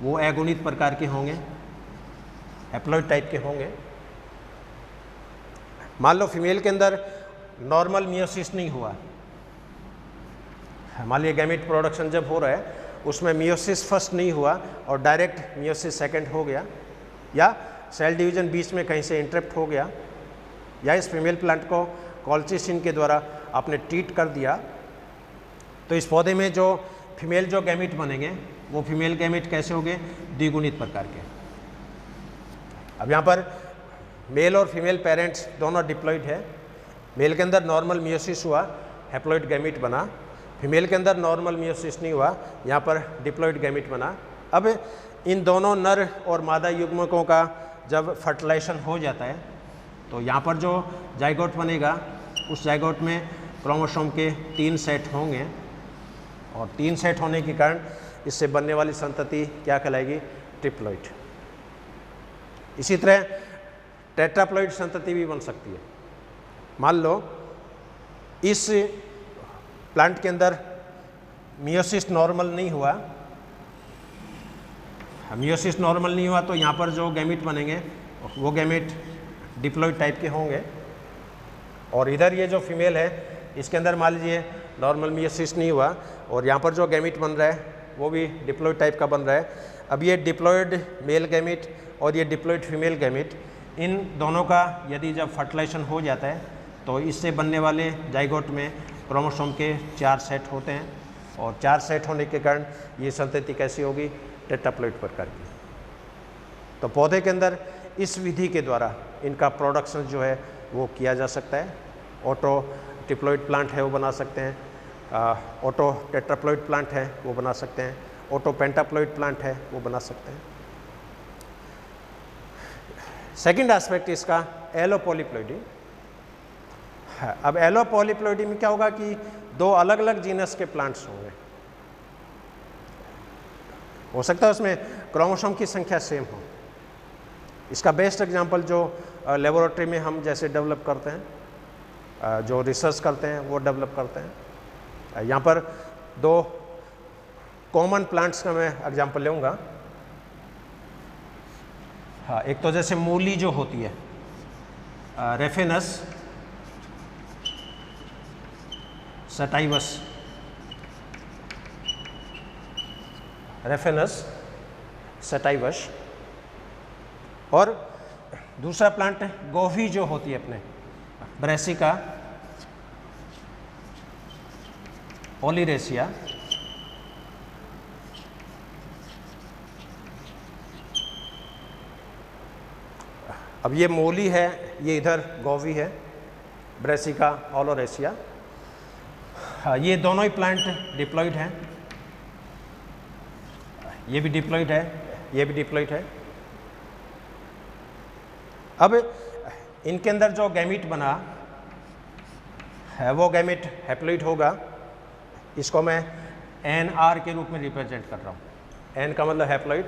वो अगुणित प्रकार के होंगे, हैप्लॉइड टाइप के होंगे। मान लो फीमेल के अंदर नॉर्मल मियोसिस नहीं हुआ, मान लीजिए गैमेट प्रोडक्शन जब हो रहा है उसमें मियोसिस फर्स्ट नहीं हुआ और डायरेक्ट मियोसिस सेकंड हो गया, या सेल डिवीजन बीच में कहीं से इंटरप्ट हो गया, या इस फीमेल प्लांट को कॉल्चिसिन के द्वारा आपने ट्रीट कर दिया, तो इस पौधे में जो फीमेल जो गैमेट बनेंगे वो फीमेल गैमेट कैसे होंगे, द्विगुणित प्रकार के। अब यहाँ पर मेल और फीमेल पेरेंट्स दोनों डिप्लॉइड है, मेल के अंदर नॉर्मल मियोसिस हुआ, हैप्लॉइड गैमेट बना, फीमेल के अंदर नॉर्मल मियोसिस नहीं हुआ, यहाँ पर डिप्लॉइड गैमेट बना। अब इन दोनों नर और मादा युग्मकों का जब फर्टिलाइजेशन हो जाता है तो यहाँ पर जो जाइगोट बनेगा उस जाइगोट में क्रोमोसोम के 3 सेट होंगे, और 3 सेट होने के कारण इससे बनने वाली संतति क्या कहलाएगी, ट्रिप्लॉइड। इसी तरह टेट्राप्लॉइड संतति भी बन सकती है। मान लो इस प्लांट के अंदर मियोसिस नॉर्मल नहीं हुआ, मियोसिस नॉर्मल नहीं हुआ तो यहाँ पर जो गैमेट बनेंगे वो गैमेट डिप्लॉइड टाइप के होंगे, और इधर ये जो फीमेल है इसके अंदर मान लीजिए नॉर्मल मियोसिस नहीं हुआ और यहाँ पर जो गैमेट बन रहा है वो भी डिप्लॉइड टाइप का बन रहा है। अब ये डिप्लॉइड मेल गैमेट और ये डिप्लॉइड फीमेल गैमेट, इन दोनों का यदि जब फर्टिलाइजेशन हो जाता है तो इससे बनने वाले जाइगोट में क्रोमोसोम के 4 सेट होते हैं, और 4 सेट होने के कारण ये संतति कैसी होगी, टेट्राप्लॉइड प्रकार की। तो पौधे के अंदर इस विधि के द्वारा इनका प्रोडक्शन जो है वो किया जा सकता है। ऑटो ट्रिप्लॉइड प्लांट है वो बना सकते हैं, ऑटो टेट्राप्लॉइड प्लांट है वो बना सकते हैं, ऑटो पेंटाप्लॉइड प्लांट है वो बना सकते हैं। सेकंड एस्पेक्ट इसका एलो पॉलीप्लॉइडी। अब एलो पॉलीप्लॉइडी में क्या होगा कि 2 अलग अलग जीनस के प्लांट्स होंगे, हो सकता है उसमें क्रोमोसोम की संख्या सेम हो। इसका बेस्ट एग्जांपल जो लेबोरेटरी में हम जैसे डेवलप करते हैं, जो रिसर्च करते हैं वो डेवलप करते हैं। यहाँ पर 2 कॉमन प्लांट्स का मैं एग्जांपल लूँगा। हाँ, एक तो जैसे मूली जो होती है रेफिनस सटाइवस, रेफिनस सटाइवस। और दूसरा प्लांट गोभी जो होती है अपने ब्रेसिका ओलिरेसिया। अब ये मूली है, ये इधर गोभी है, ब्रेसिका ओलिरेसिया। ये दोनों ही प्लांट डिप्लॉयड हैं, ये भी डिप्लॉयड है, ये भी डिप्लॉयड है। अब इनके अंदर जो गैमीट बना है वो गैमीट हैप्लॉइड होगा। इसको मैं NR के रूप में रिप्रेजेंट कर रहा हूँ। N का मतलब हैप्लॉइड,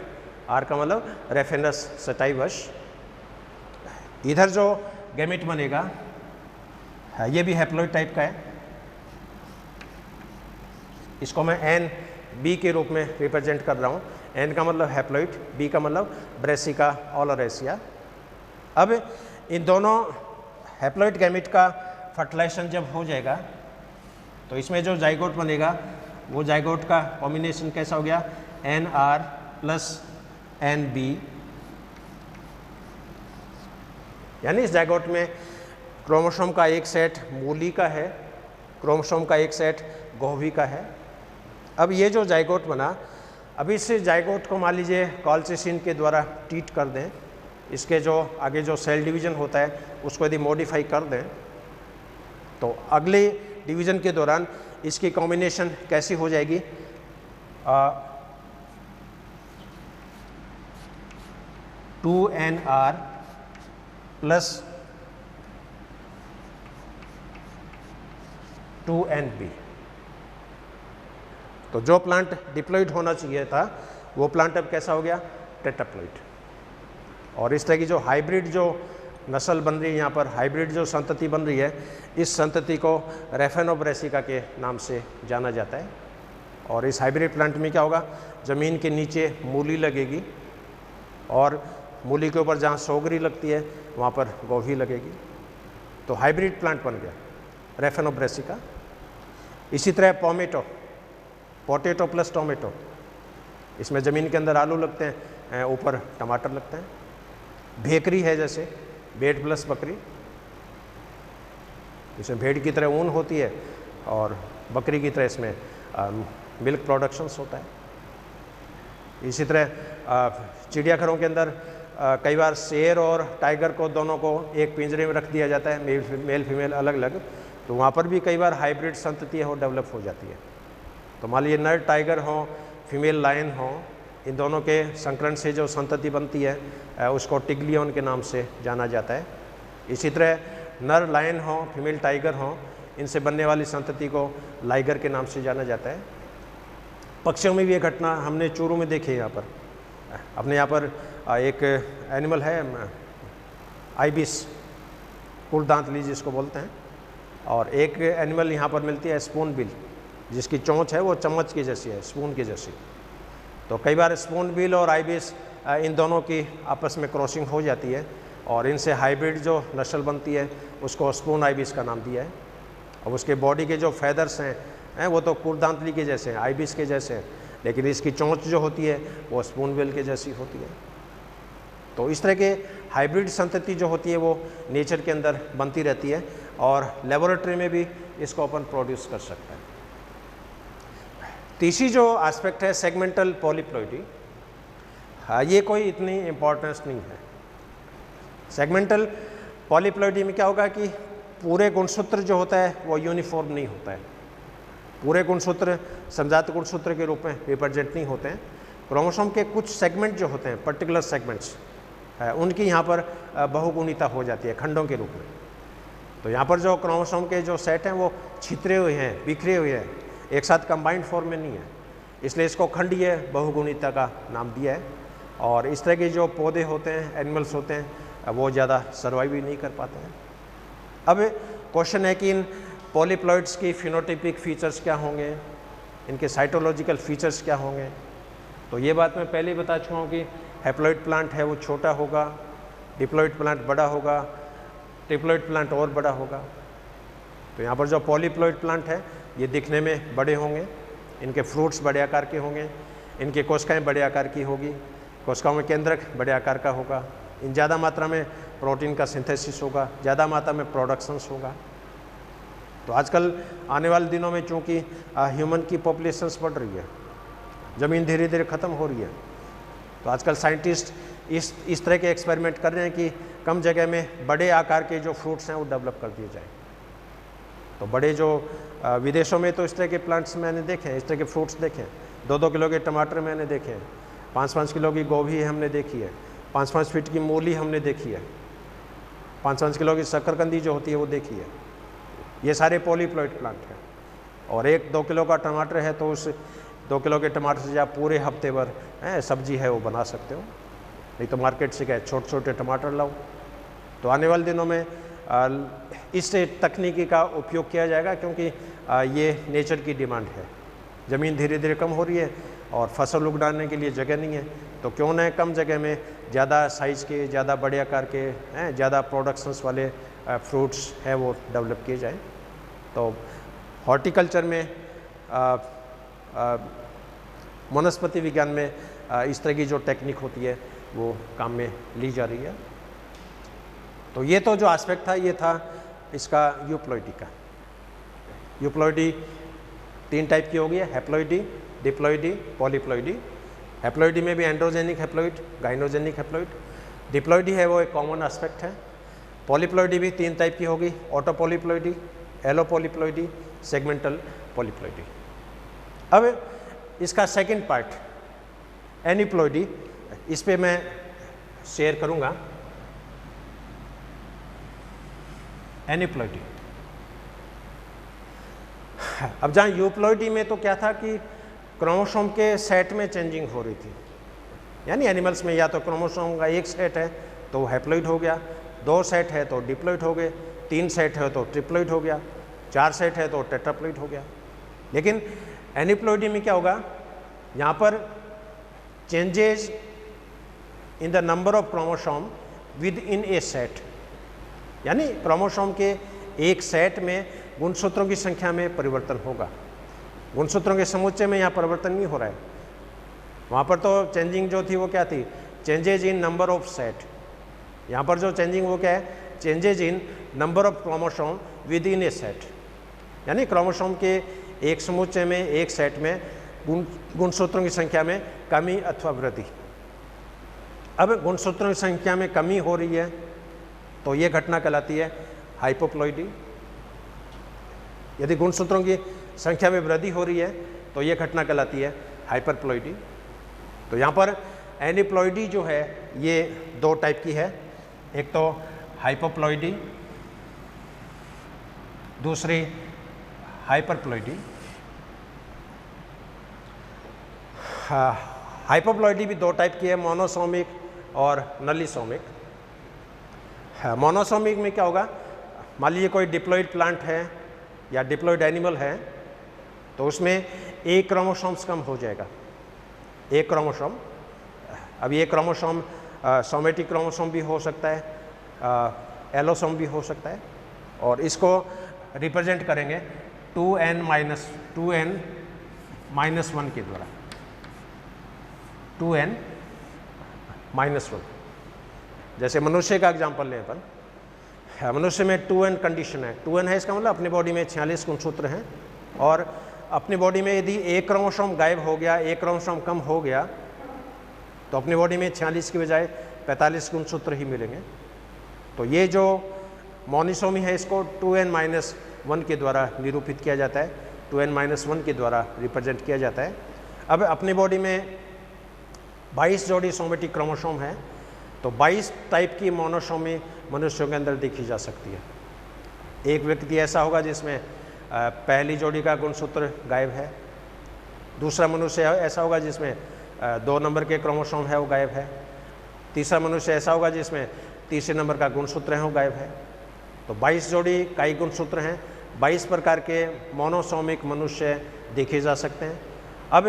R का मतलब रेफिनस सटाइवस। इधर जो गैमीट बनेगा ये भी हैप्लॉइड टाइप का है। इसको मैं NB के रूप में रिप्रेजेंट कर रहा हूँ। N का मतलब हैप्लॉइड, B का मतलब ब्रेसिका ओलिरेसिया। अब इन दोनों हैप्लॉइड गैमीट का फर्टिलाइजेशन जब हो जाएगा तो इसमें जो जाइगोट बनेगा वो जाइगोट का कॉम्बिनेशन कैसा हो गया, NR प्लस NB। यानी इस जाइगोट में क्रोमोसोम का एक सेट मूली का है, क्रोमोसोम का एक सेट गोभी का है। अब ये जो जाइगोट बना, अब इस जाइगोट को मान लीजिए कॉलचिसिन के द्वारा ट्रीट कर दें, इसके जो आगे जो सेल डिवीज़न होता है उसको यदि मॉडिफाई कर दें तो अगले डिवीज़न के दौरान इसकी कॉम्बिनेशन कैसी हो जाएगी, 2NR प्लस 2NB। तो जो प्लांट डिप्लॉयड होना चाहिए था वो प्लांट अब कैसा हो गया, टेट्राप्लॉइड। और इस तरह की जो हाइब्रिड जो नस्ल बन रही है यहाँ पर, हाइब्रिड जो संतति बन रही है, इस संतति को रेफेनोब्रेसिका के नाम से जाना जाता है। और इस हाइब्रिड प्लांट में क्या होगा, ज़मीन के नीचे मूली लगेगी और मूली के ऊपर जहाँ सोगरी लगती है वहाँ पर गोभी लगेगी। तो हाइब्रिड प्लांट बन गया रेफेनोब्रेसिका। इसी तरह पोमेटो, पोटैटो प्लस टोमेटो, इसमें ज़मीन के अंदर आलू लगते हैं, ऊपर टमाटर लगते हैं। भेकरी है जैसे भेड़ प्लस बकरी, इसमें भेड़ की तरह ऊन होती है और बकरी की तरह इसमें मिल्क प्रोडक्शंस होता है। इसी तरह चिड़ियाघरों के अंदर कई बार शेर और टाइगर को दोनों को एक पिंजरे में रख दिया जाता है, मेल फीमेल अलग अलग, तो वहाँ पर भी कई बार हाइब्रिड संतति हो डेवलप हो जाती है। तो मान लीजिए नर टाइगर हो, फीमेल लायन हो, इन दोनों के संकरण से जो संतति बनती है उसको टिग्लियन के नाम से जाना जाता है। इसी तरह नर लायन हो, फीमेल टाइगर हो, इनसे बनने वाली संतति को लाइगर के नाम से जाना जाता है। पक्षियों में भी ये घटना हमने चूरू में देखी है। यहाँ पर अपने यहाँ पर एक एनिमल है आइबिस, कुलदांतली जिसको बोलते हैं, और एक एनिमल यहाँ पर मिलती है स्पून बिल, जिसकी चोंच है वो चम्मच की जैसी है, स्पून की जैसी। तो कई बार स्पून बिल और आइबिस इन दोनों की आपस में क्रॉसिंग हो जाती है और इनसे हाइब्रिड जो नस्ल बनती है उसको स्पून आइबिस का नाम दिया है। अब उसके बॉडी के जो फैदर्स हैं वो तो कुलदांतली के जैसे हैं, आइबिस के जैसे हैं, लेकिन इसकी चोंच जो होती है वो स्पून बिल के जैसी होती है। तो इस तरह के हाइब्रिड संतति जो होती है वो नेचर के अंदर बनती रहती है और लेबोरेटरी में भी इसको अपन प्रोड्यूस कर सकते हैं। तीसरी जो एस्पेक्ट है सेगमेंटल पॉलीप्लॉइडी, ये कोई इतनी इम्पोर्टेंस नहीं है। सेगमेंटल पॉलीप्लॉइडी में क्या होगा कि पूरे गुणसूत्र जो होता है वो यूनिफॉर्म नहीं होता है, पूरे गुणसूत्र समजात गुणसूत्र के रूप में रिप्रेजेंट नहीं होते हैं। क्रोमोसोम के कुछ सेगमेंट जो होते हैं, पर्टिकुलर सेगमेंट्स, उनकी यहाँ पर बहुगुणिता हो जाती है खंडों के रूप में। तो यहाँ पर जो क्रोमोसोम के जो सेट हैं वो छितरे हुए हैं, बिखरे हुए हैं, एक साथ कंबाइंड फॉर्म में नहीं है, इसलिए इसको खंडीय बहुगुणिता का नाम दिया है। और इस तरह के जो पौधे होते हैं, एनिमल्स होते हैं, वो ज़्यादा सर्वाइव ही नहीं कर पाते हैं। अब क्वेश्चन है कि इन पॉलीप्लॉइड्स की फिनोटाइपिक फीचर्स क्या होंगे, इनके साइटोलॉजिकल फीचर्स क्या होंगे। तो ये बात मैं पहले ही बता चुका हूँ कि हैप्लॉइड प्लांट है वो छोटा होगा, डिप्लॉइड प्लांट बड़ा होगा, ट्रिप्लॉइड प्लांट और बड़ा होगा। तो यहाँ पर जो पॉलीप्लॉइड प्लांट है ये दिखने में बड़े होंगे, इनके फ्रूट्स बड़े आकार के होंगे, इनके कोशिकाएँ बड़े आकार की होगी, कोशिकाओं में केंद्रक बड़े आकार का होगा, इन ज़्यादा मात्रा में प्रोटीन का सिंथेसिस होगा, ज़्यादा मात्रा में प्रोडक्शंस होगा। तो आजकल आने वाले दिनों में चूँकि ह्यूमन की पॉपुलेशंस बढ़ रही है, ज़मीन धीरे धीरे ख़त्म हो रही है, तो आजकल साइंटिस्ट इस तरह के एक्सपेरिमेंट कर रहे हैं कि कम जगह में बड़े आकार के जो फ्रूट्स हैं वो डेवलप कर दिए जाए। तो बड़े जो विदेशों में तो इस तरह के प्लांट्स मैंने देखे हैं, इस तरह के फ्रूट्स देखे हैं, 2-2 किलो के टमाटर मैंने देखे हैं, 5-5 किलो की गोभी हमने देखी है, 5-5 फीट की मूली हमने देखी है, 5-5 किलो की शकरकंदी जो होती है वो देखी है। ये सारे पॉलीप्लॉइड प्लांट हैं। और 1-2 किलो का टमाटर है तो उस 2 किलो के टमाटर से आप पूरे हफ्ते भर सब्जी है वो बना सकते हो। नहीं तो मार्केट से क्या छोटे छोटे टमाटर लाओ। तो आने वाले दिनों में इस तकनीकी का उपयोग किया जाएगा, क्योंकि ये नेचर की डिमांड है। ज़मीन धीरे धीरे कम हो रही है और फसल उगाने के लिए जगह नहीं है, तो क्यों न कम जगह में ज़्यादा साइज़ के, ज़्यादा बड़े आकार के, ज़्यादा प्रोडक्शंस वाले फ्रूट्स हैं वो डेवलप किए जाएँ। तो हॉर्टिकल्चर में वनस्पति विज्ञान में इस तरह की जो टेक्निक होती है वो काम में ली जा रही है। तो ये तो जो एस्पेक्ट था ये था इसका यूप्लॉइडी का। यूप्लॉइडी 3 टाइप की होगी, हैप्लॉइडी, डिप्लॉइडी, पॉलीप्लॉइडी। हैप्लॉइडी में भी androgenic haploid, gynogenic haploid. Diploidy है वो एक कॉमन एस्पेक्ट है। पॉलीप्लॉइडी भी 3 टाइप की होगी, ऑटोपॉलीप्लॉइडी, एलोपॉलीप्लॉइडी, सेगमेंटल पॉलीप्लॉइडी। अब इसका सेकंड पार्ट एनीप्लॉइडी, इस पे मैं शेयर करूंगा। एनीप्लॉइडी, अब जहाँ यूप्लॉइडी में तो क्या था कि क्रोमोसोम के सेट में चेंजिंग हो रही थी, यानी एनिमल्स में या तो क्रोमोसोम का एक सेट है तो हैप्लॉइड हो गया, 2 सेट है तो डिप्लॉइड हो गए, 3 सेट है तो ट्रिप्लॉइड हो गया, 4 सेट है तो टेट्राप्लॉइड हो गया। लेकिन एनीप्लॉइडी में क्या होगा, यहाँ पर changes in the number of chromosome with in A set, यानी क्रोमोसोम के एक सेट में गुणसूत्रों की संख्या में परिवर्तन होगा। गुणसूत्रों के समुच्चय में यहाँ परिवर्तन नहीं हो रहा है। वहाँ पर तो चेंजिंग जो थी वो क्या थी, changes in number of set. यहाँ पर जो चेंजिंग वो क्या है, changes in number of chromosome with in A set, यानी क्रोमोसोम के एक समुच्चय में, एक सेट में गुणसूत्रों की संख्या में कमी अथवा वृद्धि। अब गुणसूत्रों की संख्या में कमी हो रही है तो ये घटना कहलाती है हाइपोप्लॉइडी। यदि गुणसूत्रों की संख्या में वृद्धि हो रही है तो ये घटना कहलाती है हाइपरप्लॉइडी। तो यहाँ पर एनीप्लॉइडी जो है ये 2 टाइप की है, एक तो हाइपोप्लॉइडी, दूसरी हाइपरप्लॉइडी। हाइपोप्लॉइडी भी 2 टाइप की है, मोनोसोमिक और नलिसोमिक। मोनोसोमिक में क्या होगा, मान लीजिए कोई डिप्लॉइड प्लांट है या डिप्लॉइड एनिमल है तो उसमें एक क्रोमोसोम्स कम हो जाएगा, एक क्रोमोसोम। अब ये क्रोमोसोम सोमेटिक क्रोमोसोम भी हो सकता है, एलोसोम भी हो सकता है, और इसको रिप्रेजेंट करेंगे 2n - 1 के द्वारा, 2n - 1। जैसे मनुष्य का एग्जाम्पल लें अपन, मनुष्य में 2n कंडीशन है। 2n है इसका मतलब अपनी बॉडी में 46 गुणसूत्र हैं, और अपनी बॉडी में यदि एक क्रोमोसोम गायब हो गया, एक क्रोमोसोम कम हो गया, तो अपनी बॉडी में 46 की बजाय 45 गुणसूत्र ही मिलेंगे। तो ये जो मोनोसोमी है इसको 2n - 1 के द्वारा निरूपित किया जाता है, 2n - 1 के द्वारा रिप्रेजेंट किया जाता है। अब अपनी बॉडी में 22 जोड़ी सोमेटिक क्रोमोसोम है, तो 22 टाइप की मोनोसोमी मनुष्यों के अंदर देखी जा सकती है। एक व्यक्ति ऐसा होगा जिसमें पहली जोड़ी का गुणसूत्र गायब है, दूसरा मनुष्य ऐसा होगा जिसमें 2 नंबर के क्रोमोसोम है वो गायब है, तीसरा मनुष्य ऐसा होगा जिसमें तीसरे नंबर का गुणसूत्र है वो गायब है। तो 22 जोड़ी कई गुणसूत्र हैं, 22 प्रकार के मोनोसोमिक मनुष्य देखे जा सकते हैं। अब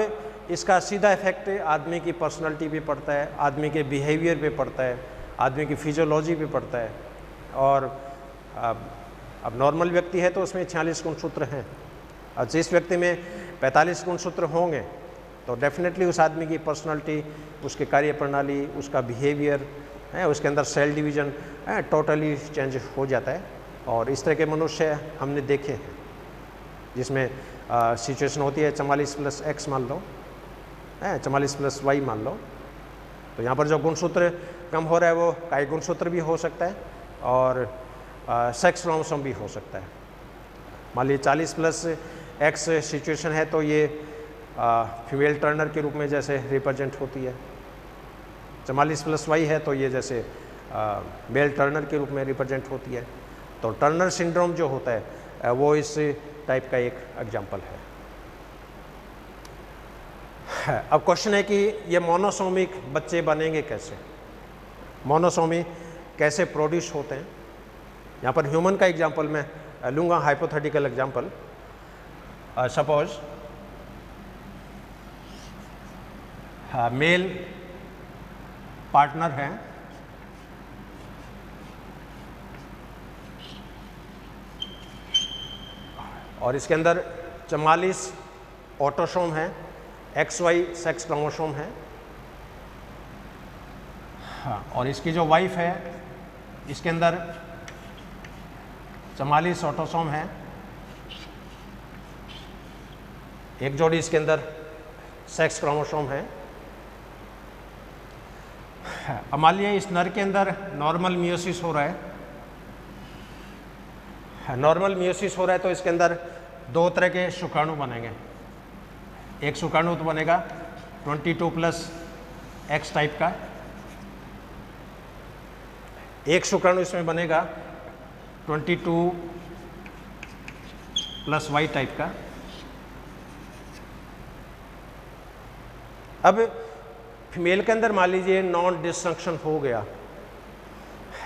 इसका सीधा इफेक्ट आदमी की पर्सनालिटी पे पड़ता है, आदमी के बिहेवियर पे पड़ता है, आदमी की फिजियोलॉजी पे पड़ता है। और अब नॉर्मल व्यक्ति है तो उसमें 46 गुणसूत्र हैं, और जिस व्यक्ति में 45 गुणसूत्र होंगे तो डेफिनेटली उस आदमी की पर्सनालिटी, उसकी कार्य प्रणाली, उसका बिहेवियर है, उसके अंदर सेल डिवीज़न टोटली चेंज हो जाता है। और इस तरह के मनुष्य हमने देखे हैं जिसमें सिचुएशन होती है 44 + x मान लो, 44 + y मान लो, तो यहाँ पर जो गुणसूत्र कम हो रहा है वो कायिक गुणसूत्र भी हो सकता है और सेक्स क्रोमोसोम भी हो सकता है। मान लीजिए 40 + x सिचुएशन है तो ये फीमेल टर्नर के रूप में जैसे रिप्रेजेंट होती है, 44 + y है तो ये जैसे मेल टर्नर के रूप में रिप्रेजेंट होती है। तो टर्नर सिंड्रोम जो होता है वो इस टाइप का एक एग्जाम्पल है। अब क्वेश्चन है कि ये मोनोसोमिक बच्चे बनेंगे कैसे, मोनोसोमी कैसे प्रोड्यूस होते हैं। यहाँ पर ह्यूमन का एग्जाम्पल मैं लूँगा, hypothetical example. Suppose male partner हैं और इसके अंदर 44 ऑटोसोम है, XY सेक्स क्रोमोसोम है, हाँ, और इसकी जो वाइफ है इसके अंदर 44 ऑटोसोम है, एक जोड़ी इसके अंदर सेक्स क्रोमोसोम है। अब मान लीजिए इस नर के अंदर नॉर्मल मियोसिस हो रहा है, नॉर्मल मियोसिस हो रहा है तो इसके अंदर दो तरह के शुक्राणु बनेंगे। एक शुक्राणु तो बनेगा 22 + x टाइप का, एक शुक्राणु इसमें बनेगा 22 + y टाइप का। अब फीमेल के अंदर मान लीजिए नॉन डिस्फंक्शन हो गया,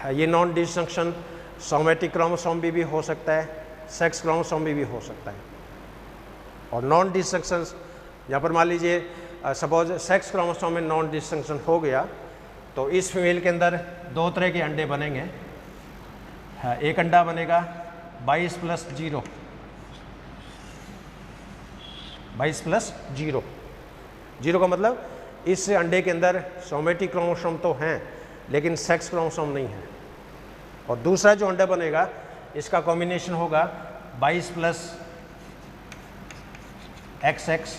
ये नॉन डिस्फंक्शन सोमेटिक क्रोमोसोम भी हो सकता है, सेक्स क्रोमोसोम भी हो सकता है। और नॉन डिस्फंक्शन यहाँ पर मान लीजिए सपोज सेक्स क्रोमोसोम में नॉन डिस्फंक्शन हो गया तो इस फीमेल के अंदर दो तरह के अंडे बनेंगे। एक अंडा बनेगा 22 + 0, 22 + 0, 0 का मतलब इस अंडे के अंदर सोमेटिक क्रोमोसोम तो हैं लेकिन सेक्स क्रोमोसोम नहीं है। और दूसरा जो अंडा बनेगा इसका कॉम्बिनेशन होगा 22 + XX।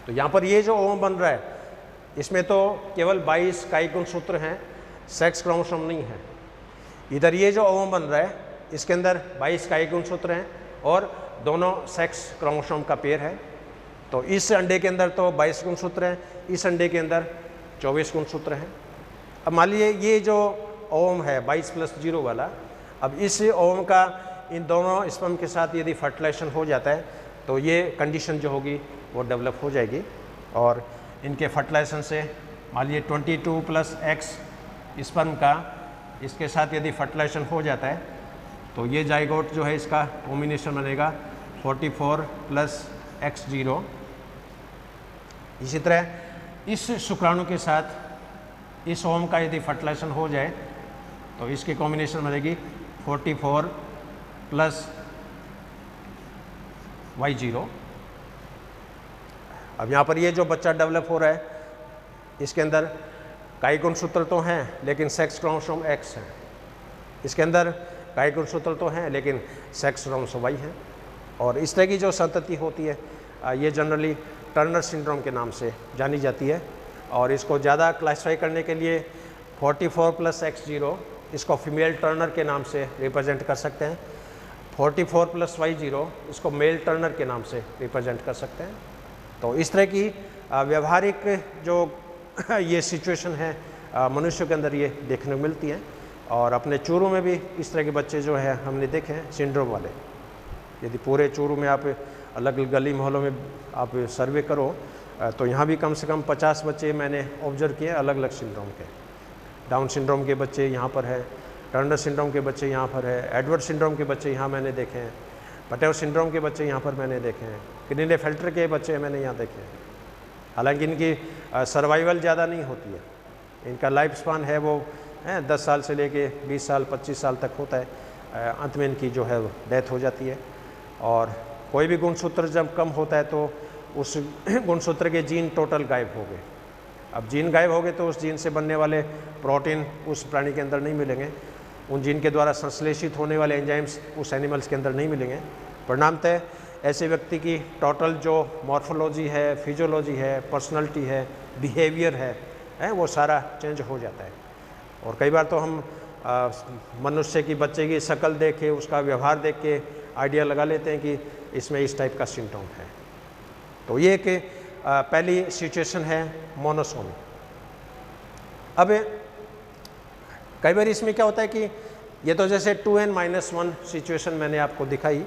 तो यहाँ पर ये जो ओवम बन रहा है इसमें तो केवल 22 कायिक गुणसूत्र हैं, सेक्स क्रोमोसोम नहीं है। इधर ये जो ओवम बन रहा है इसके अंदर 22 कायिक गुणसूत्र हैं और दोनों सेक्स क्रोमोसोम का पेयर है। तो इस अंडे के अंदर तो 22 गुणसूत्र हैं, इस अंडे के अंदर 24 गुणसूत्र हैं। अब मान लीजिए ये जो ओवम है 22 + 0 वाला, अब इस ओवम का इन दोनों स्पर्म के साथ यदि फर्टिलाइजेशन हो जाता है तो ये कंडीशन जो होगी वो डेवलप हो जाएगी और इनके फर्टिलाइजेशन से मान लीजिए 22 + x स्पर्म का इसके साथ यदि फर्टिलाइजेशन हो जाता है तो ये जाइगोट जो है इसका कॉम्बिनेशन बनेगा 44 + x0। इसी तरह इस शुक्राणु के साथ इस ओवम का यदि फर्टिलाइजेशन हो जाए तो इसकी कॉम्बिनेशन बनेगी 44 + y0। अब यहाँ पर ये जो बच्चा डेवलप हो रहा है इसके अंदर कायिक गुणसूत्र तो हैं लेकिन सेक्स क्रोमोसोम X है, इसके अंदर कायिक गुणसूत्र तो हैं लेकिन सेक्स क्रोमोसोम Y है। और इस तरह की जो संतति होती है ये जनरली टर्नर सिंड्रोम के नाम से जानी जाती है। और इसको ज़्यादा क्लासीफाई करने के लिए 44 + x0 इसको फीमेल टर्नर के नाम से रिप्रेजेंट कर सकते हैं, 44 + y0 इसको मेल टर्नर के नाम से रिप्रेजेंट कर सकते हैं। तो इस तरह की व्यवहारिक जो ये सिचुएशन है मनुष्य के अंदर ये देखने को मिलती है। और अपने चूरू में भी इस तरह के बच्चे जो है हमने देखे हैं सिंड्रोम वाले। यदि पूरे चूरू में आप अलग अलग गली मोहल्लों में आप सर्वे करो तो यहाँ भी कम से कम 50 बच्चे मैंने ऑब्जर्व किए अलग अलग सिंड्रोम के। डाउन सिंड्रोम के बच्चे यहाँ पर है, टर्नर सिंड्रोम के बच्चे यहाँ पर है, एडवर्ड सिंड्रोम के बच्चे यहाँ मैंने देखे हैं, पटेल सिंड्रोम के बच्चे यहाँ पर मैंने देखे हैं, क्लिनेफेल्टर के बच्चे मैंने यहाँ देखे हैं। हालांकि इनकी सर्वाइवल ज़्यादा नहीं होती है, इनका लाइफ स्पान है वो 10 साल से लेके 20 साल 25 साल तक होता है, अंत में इनकी जो है डेथ हो जाती है। और कोई भी गुणसूत्र जब कम होता है तो उस गुणसूत्र के जीन टोटल गायब हो गए। अब जीन गायब हो गए तो उस जीन से बनने वाले प्रोटीन उस प्राणी के अंदर नहीं मिलेंगे, उन जीन के द्वारा संश्लेषित होने वाले एंजाइम्स उस एनिमल्स के अंदर नहीं मिलेंगे। परिणामतः ऐसे व्यक्ति की टोटल जो मॉर्फोलॉजी है, फिजियोलॉजी है, पर्सनालिटी है, बिहेवियर है वो सारा चेंज हो जाता है। और कई बार तो हम मनुष्य की बच्चे की शक्ल देख के, उसका व्यवहार देख के आइडिया लगा लेते हैं कि इसमें इस टाइप का सिम्टम है। तो ये एक पहली सिचुएशन है मोनोसोमी। अब कई बार इसमें क्या होता है कि ये तो जैसे 2n-1 सिचुएशन मैंने आपको दिखाई,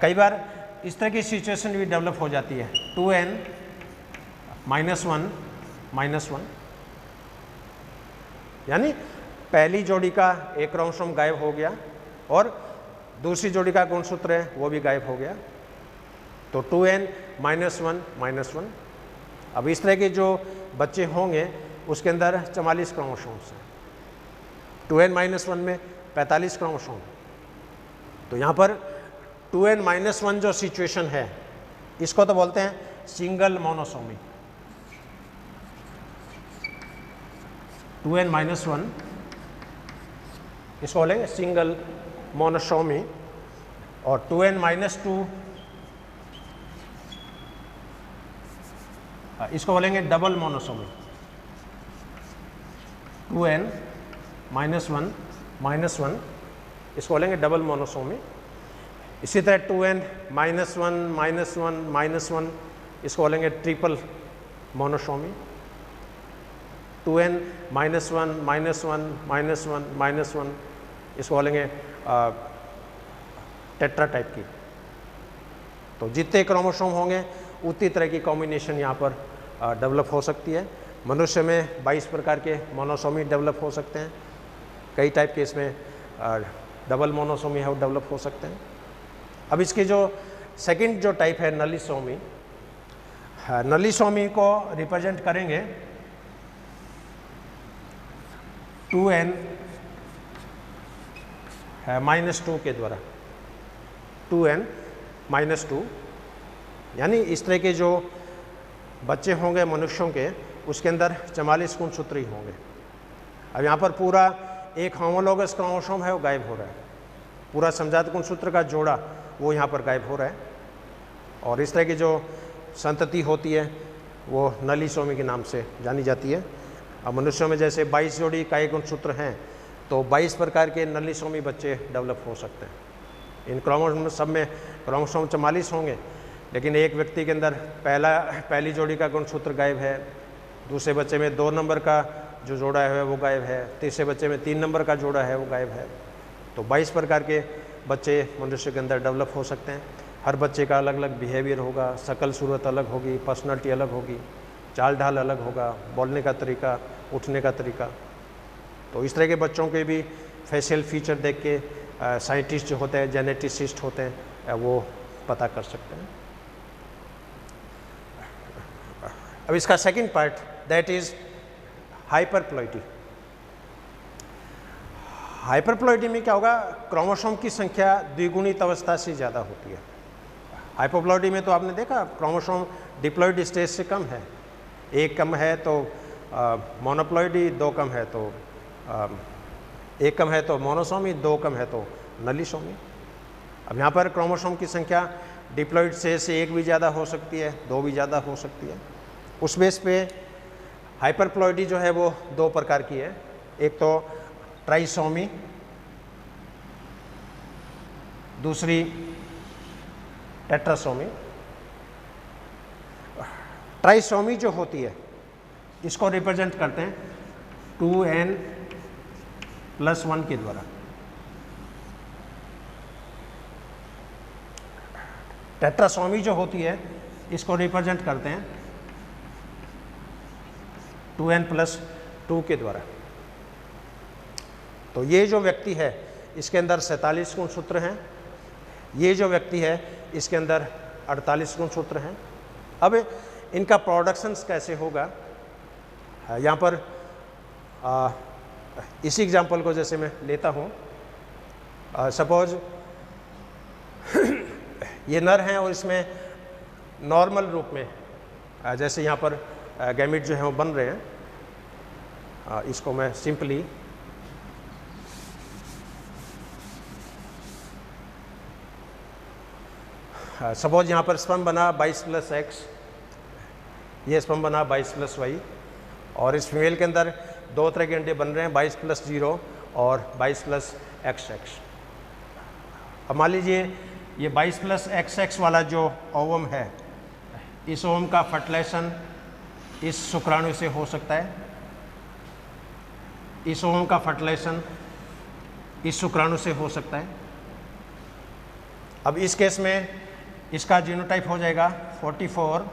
कई बार इस तरह की सिचुएशन भी डेवलप हो जाती है 2n-1-1, यानी पहली जोड़ी का एक क्रोमोसोम गायब हो गया और दूसरी जोड़ी का गुणसूत्र है वो भी गायब हो गया, तो 2n-1-1। अब इस तरह के जो बच्चे होंगे उसके अंदर 44 क्रोमोसोम्स हैं, 2n-1 में 45 क्रोमोसोम। तो यहाँ पर 2n-1 जो सिचुएशन है इसको तो बोलते हैं सिंगल मोनोसोमी। 2n-1 इसको बोलेंगे सिंगल मोनोसोमी, और 2n-2 इसको बोलेंगे डबल मोनोसोमी। 2n-1-1 इसको बोलेंगे डबल मोनोसोमी। इसी तरह 2n-1-1-1 इसको बोलेंगे ट्रिपल मोनोसोमी। 2n-1-1-1 इसको बोलेंगे टेट्रा टाइप की। तो जितने क्रोमोसोम होंगे उतनी तरह की कॉम्बिनेशन यहाँ पर डेवलप हो सकती है। मनुष्य में 22 प्रकार के मोनोसोमी डेवलप हो सकते हैं, कई टाइप के इसमें डबल मोनोसोमी है वो डेवलप हो सकते हैं। अब इसकी जो सेकंड जो टाइप है नलीसोमी, नलीसोमी को रिप्रेजेंट करेंगे 2n-2 के द्वारा। 2n-2 यानी इस तरह के जो बच्चे होंगे मनुष्यों के उसके अंदर 44 गुणसूत्र ही होंगे। अब यहाँ पर पूरा एक होमोलोगस क्रोमोसोम है वो गायब हो रहा है, पूरा समजात गुणसूत्र का जोड़ा वो यहाँ पर गायब हो रहा है, और इस तरह की जो संतति होती है वो नलीसोमी के नाम से जानी जाती है। अब मनुष्यों में जैसे 22 जोड़ी कायिक गुणसूत्र हैं तो 22 प्रकार के नलीसोमी बच्चे डेवलप हो सकते हैं। इन क्रोमोसोम सब में क्रोमोसोम 44 होंगे, लेकिन एक व्यक्ति के अंदर पहली जोड़ी का गुणसूत्र गायब है, दूसरे बच्चे में 2 नंबर का जो जोड़ा है वो गायब है, तीसरे बच्चे में 3 नंबर का जोड़ा है वो गायब है। तो 22 प्रकार के बच्चे मनुष्य के अंदर डेवलप हो सकते हैं। हर बच्चे का अलग अलग बिहेवियर होगा, शक्ल सूरत अलग होगी, पर्सनालिटी अलग होगी, चाल ढाल अलग होगा, बोलने का तरीका, उठने का तरीका। तो इस तरह के बच्चों के भी फेशियल फीचर देख के साइंटिस्ट जो होते हैं, जेनेटिसिस्ट होते हैं, वो पता कर सकते हैं। अब इसका सेकंड पार्ट दैट इज हाइपरप्लॉइडी। हाइपरप्लॉइडी में क्या होगा, क्रोमोसोम की संख्या द्विगुणित अवस्था से ज़्यादा होती है। हाइपरप्लॉइडी में तो आपने देखा क्रोमोसोम डिप्लॉइड स्टेज से कम है, एक कम है तो मोनोप्लॉइडी, 2 कम है तो एक कम है तो मोनोसोमी, 2 कम है तो नलीसोमी। अब यहाँ पर क्रोमोसोम की संख्या डिप्लॉइड स्टेज से 1 भी ज़्यादा हो सकती है, 2 भी ज़्यादा हो सकती है। उस बेस पे हाइपरप्लॉइडी जो है वो 2 प्रकार की है, एक तो ट्राइसोमी, दूसरी टेट्रासोमी। ट्राइसोमी जो होती है इसको रिप्रेजेंट करते हैं 2n+1 के द्वारा। टेट्रासोमी जो होती है इसको रिप्रेजेंट करते हैं 2n+2 के द्वारा। तो ये जो व्यक्ति है इसके अंदर 47 गुणसूत्र हैं, ये जो व्यक्ति है इसके अंदर 48 गुणसूत्र हैं। अब इनका प्रोडक्शंस कैसे होगा, यहाँ पर इसी एग्जांपल को जैसे मैं लेता हूँ, सपोज ये नर हैं और इसमें नॉर्मल रूप में जैसे यहाँ पर गैमेट जो है वो बन रहे हैं। इसको मैं सिंपली सपोज यहाँ पर स्पर्म बना 22 + x, ये स्पर्म बना 22 + y, और इस फीमेल के अंदर दो तरह के अंडे बन रहे हैं 22 + 0 और 22 + XX। अब मान लीजिए ये 22 + XX वाला जो ओवम है, इस ओवम का फर्टिलाइजेशन इस शुक्राणु से हो सकता है, इस ओवम का फर्टिलाइजेशन इस शुक्राणु से हो सकता है। अब इस केस में इसका जीनोटाइप हो जाएगा 44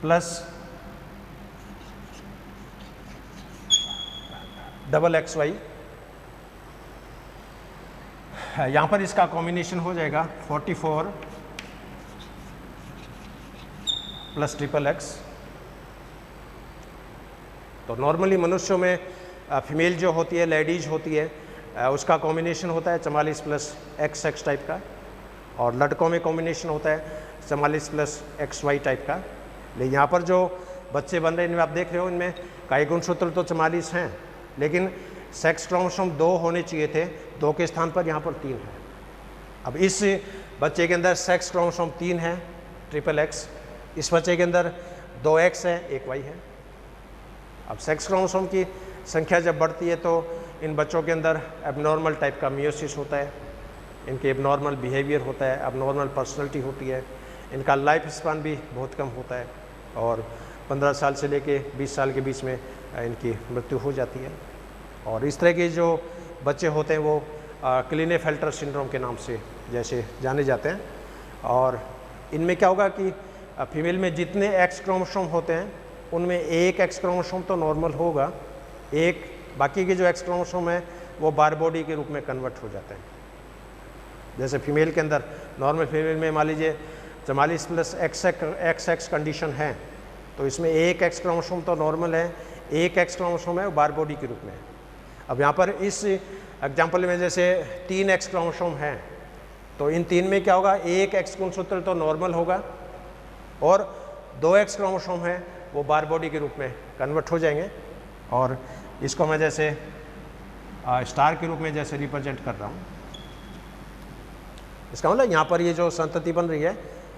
प्लस XXY। यहाँ पर इसका कॉम्बिनेशन हो जाएगा 44 प्लस XXX। तो नॉर्मली मनुष्यों में फीमेल जो होती है, लेडीज होती है, उसका कॉम्बिनेशन होता है 44 प्लस XX टाइप का, और लड़कों में कॉम्बिनेशन होता है 44 प्लस XY टाइप का। लेकिन यहाँ पर जो बच्चे बन रहे हैं इनमें आप देख रहे हो, इनमें कई गुणसूत्र तो 44 हैं, लेकिन सेक्स क्रोमोसोम 2 होने चाहिए थे, 2 के स्थान पर यहाँ पर 3 है। अब इस बच्चे के अंदर सेक्स क्रोमोसोम 3 है XXX, इस बच्चे के अंदर 2X है, 1Y है। अब सेक्स क्रोमोसोम की संख्या जब बढ़ती है तो इन बच्चों के अंदर एबनॉर्मल टाइप का मियोसिस होता है, इनके एबनॉर्मल बिहेवियर होता है, एबनॉर्मल पर्सनैलिटी होती है, इनका लाइफ स्पान भी बहुत कम होता है, और 15 साल से लेके 20 साल के बीच में इनकी मृत्यु हो जाती है। और इस तरह के जो बच्चे होते हैं वो क्लीनेफेल्टर सिंड्रोम के नाम से जैसे जाने जाते हैं। और इनमें क्या होगा कि फीमेल में जितने एक्स क्रोमोसोम होते हैं उनमें एक एक्स क्रोमोसोम तो नॉर्मल होगा, एक बाकी के जो एक्स क्रोमोसोम है वो बार बॉडी के रूप में कन्वर्ट हो जाते हैं। जैसे फीमेल के अंदर नॉर्मल फीमेल में मान लीजिए 44 प्लस XX कंडीशन है, तो इसमें एक एक्स क्रोमोसोम तो नॉर्मल है, एक एक्स क्रोमोसोम है वो बार बॉडी के रूप में है। अब यहाँ पर इस एग्जाम्पल में जैसे 3 एक्स क्रोमोसोम हैं, तो इन 3 में क्या होगा, एक एक्स गुणसूत्र तो नॉर्मल होगा और 2 एक्स क्रोमोसोम है वो बार बॉडी के रूप में कन्वर्ट हो जाएंगे। और इसको मैं जैसे स्टार के रूप में जैसे रिप्रेजेंट कर रहा हूँ। इसका मतलब यहाँ पर ये जो संतति बन रही है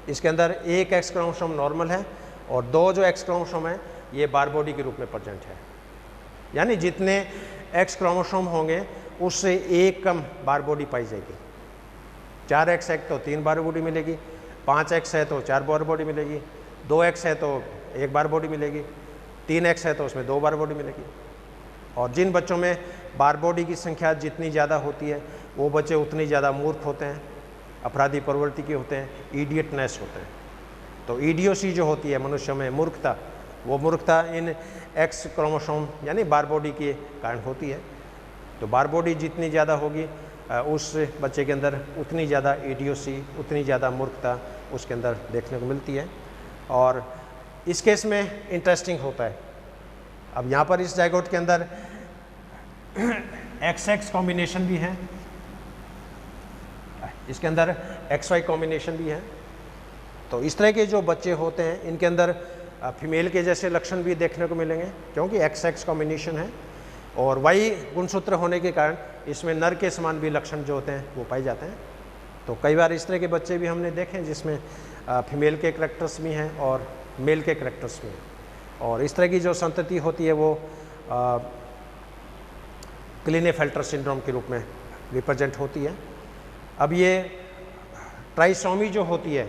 इसके अंदर एक एक्स क्रोमोसोम नॉर्मल है और 2 जो एक्स क्रोमोसोम है ये बार बॉडी के रूप में प्रेजेंट है। यानी जितने एक्स क्रोमोसोम होंगे उससे एक कम बार बॉडी पाई जाएगी। 4 एक्स है तो 3 बार बॉडी मिलेगी, 5 एक्स है तो 4 बार बॉडी मिलेगी, 2 एक्स है तो 1 बार बॉडी मिलेगी, 3 एक्स है तो उसमें 2 बार बॉडी मिलेगी। और जिन बच्चों में बार बॉडी की संख्या जितनी ज़्यादा होती है वो बच्चे उतनी ज़्यादा मूर्ख होते हैं, अपराधी प्रवृत्ति के होते हैं, इडियटनेस होते हैं। तो ईडियोसी जो होती है मनुष्य में मूर्खता, वो मूर्खता इन एक्स क्रोमोसोम यानी बार बॉडी के कारण होती है। तो बार बॉडी जितनी ज़्यादा होगी उस बच्चे के अंदर उतनी ज़्यादा इडियोसी, उतनी ज़्यादा मूर्खता उसके अंदर देखने को मिलती है। और इस केस में इंटरेस्टिंग होता है, अब यहाँ पर इस जाइगोट के अंदर XX कॉम्बिनेशन भी है, इसके अंदर XY कॉम्बिनेशन भी है। तो इस तरह के जो बच्चे होते हैं इनके अंदर फीमेल के जैसे लक्षण भी देखने को मिलेंगे क्योंकि XX कॉम्बिनेशन है और Y गुणसूत्र होने के कारण इसमें नर के समान भी लक्षण जो होते हैं वो पाए जाते हैं। तो कई बार इस तरह के बच्चे भी हमने देखे हैं जिसमें फीमेल के करैक्टर्स भी हैं और मेल के करैक्टर्स भी हैं। और इस तरह की जो संतति होती है वो क्लीनेफेल्टर सिंड्रोम के रूप में रिप्रेजेंट होती है। अब ये ट्राइसोमी जो होती है,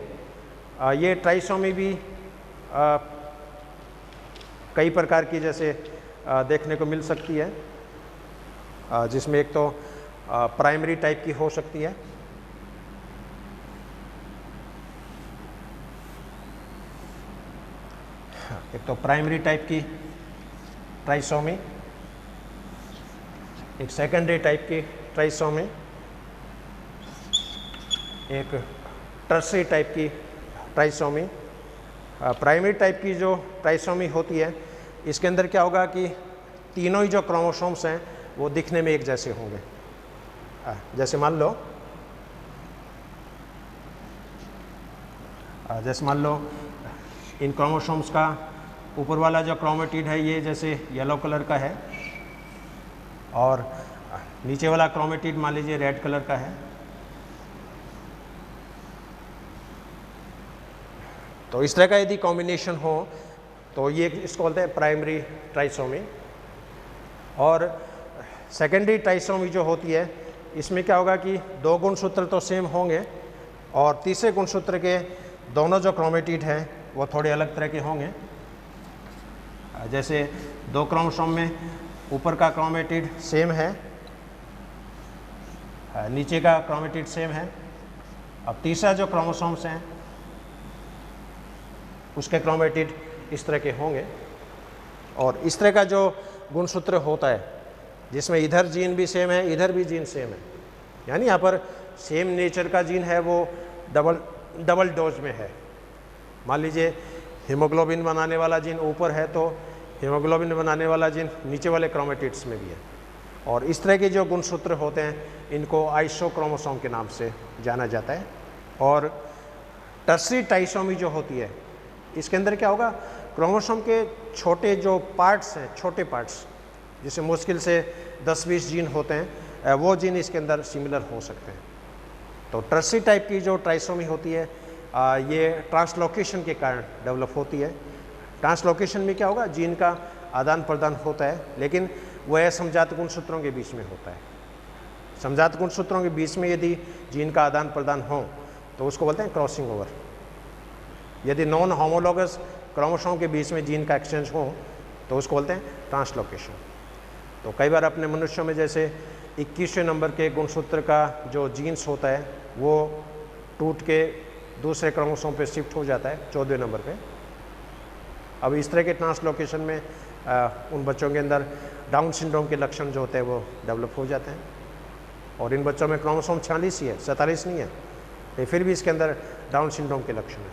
ये ट्राइसोमी भी कई प्रकार की जैसे देखने को मिल सकती है, जिसमें एक तो प्राइमरी टाइप की हो सकती है, एक तो प्राइमरी टाइप की ट्राइसोमी, एक सेकेंडरी टाइप की ट्राइसोमी, एक टर्सरी टाइप की ट्राइसोमी। प्राइमरी टाइप की जो ट्राइसोमी होती है इसके अंदर क्या होगा कि तीनों ही जो क्रोमोसोम्स हैं वो दिखने में एक जैसे होंगे। जैसे मान लो इन क्रोमोसोम्स का ऊपर वाला जो क्रोमेटिड है ये जैसे येलो कलर का है और नीचे वाला क्रोमेटिड मान लीजिए रेड कलर का है। तो इस तरह का यदि कॉम्बिनेशन हो तो ये इसको बोलते हैं प्राइमरी ट्राइसोमी। और सेकेंडरी ट्राइसोमी जो होती है इसमें क्या होगा कि दो गुणसूत्र तो सेम होंगे और तीसरे गुणसूत्र के दोनों जो क्रोमेटिड हैं वो थोड़े अलग तरह के होंगे। जैसे दो क्रोमोसोम में ऊपर का क्रोमेटिड सेम है, नीचे का क्रोमेटिड सेम है। अब तीसरा जो क्रोमोसोम्स हैं उसके क्रोमेटिड इस तरह के होंगे। और इस तरह का जो गुणसूत्र होता है जिसमें इधर जीन भी सेम है इधर भी जीन सेम है, यानी यहाँ पर सेम नेचर का जीन है वो डबल डोज में है। मान लीजिए हीमोग्लोबिन बनाने वाला जीन ऊपर है तो हीमोग्लोबिन बनाने वाला जीन नीचे वाले क्रोमेटिड्स में भी है। और इस तरह के जो गुणसूत्र होते हैं इनको आइसोक्रोमोसोम के नाम से जाना जाता है। और टर्सरी ट्राइसोमी जो होती है इसके अंदर क्या होगा, क्रोमोसोम के छोटे जो पार्ट्स हैं, छोटे पार्ट्स जिसे मुश्किल से 10-20 जीन होते हैं, वो जीन इसके अंदर सिमिलर हो सकते हैं। तो टर्सरी टाइप की जो ट्राइसोमी होती है ये ट्रांसलोकेशन के कारण डेवलप होती है। ट्रांसलोकेशन में क्या होगा, जीन का आदान प्रदान होता है लेकिन वह समजात गुणसूत्रों के बीच में होता है। समजात गुणसूत्रों के बीच में यदि जीन का आदान प्रदान हो तो उसको बोलते हैं क्रॉसिंग ओवर। यदि नॉन होमोलॉगस क्रोमोसोम के बीच में जीन का एक्सचेंज हो तो उसको बोलते हैं ट्रांसलोकेशन। तो कई बार अपने मनुष्यों में जैसे 21वें नंबर के गुणसूत्र का जो जीन्स होता है वो टूट के दूसरे क्रोमोसोम पे शिफ्ट हो जाता है 14वें नंबर पे। अब इस तरह के ट्रांसलोकेशन में उन बच्चों के अंदर डाउन सिंड्रोम के लक्षण जो होते हैं वो डेवलप हो जाते हैं। और इन बच्चों में क्रोमोसोम 46 ही है, 47 नहीं है, लेकिन फिर भी इसके अंदर डाउन सिंड्रोम के लक्षण हैं।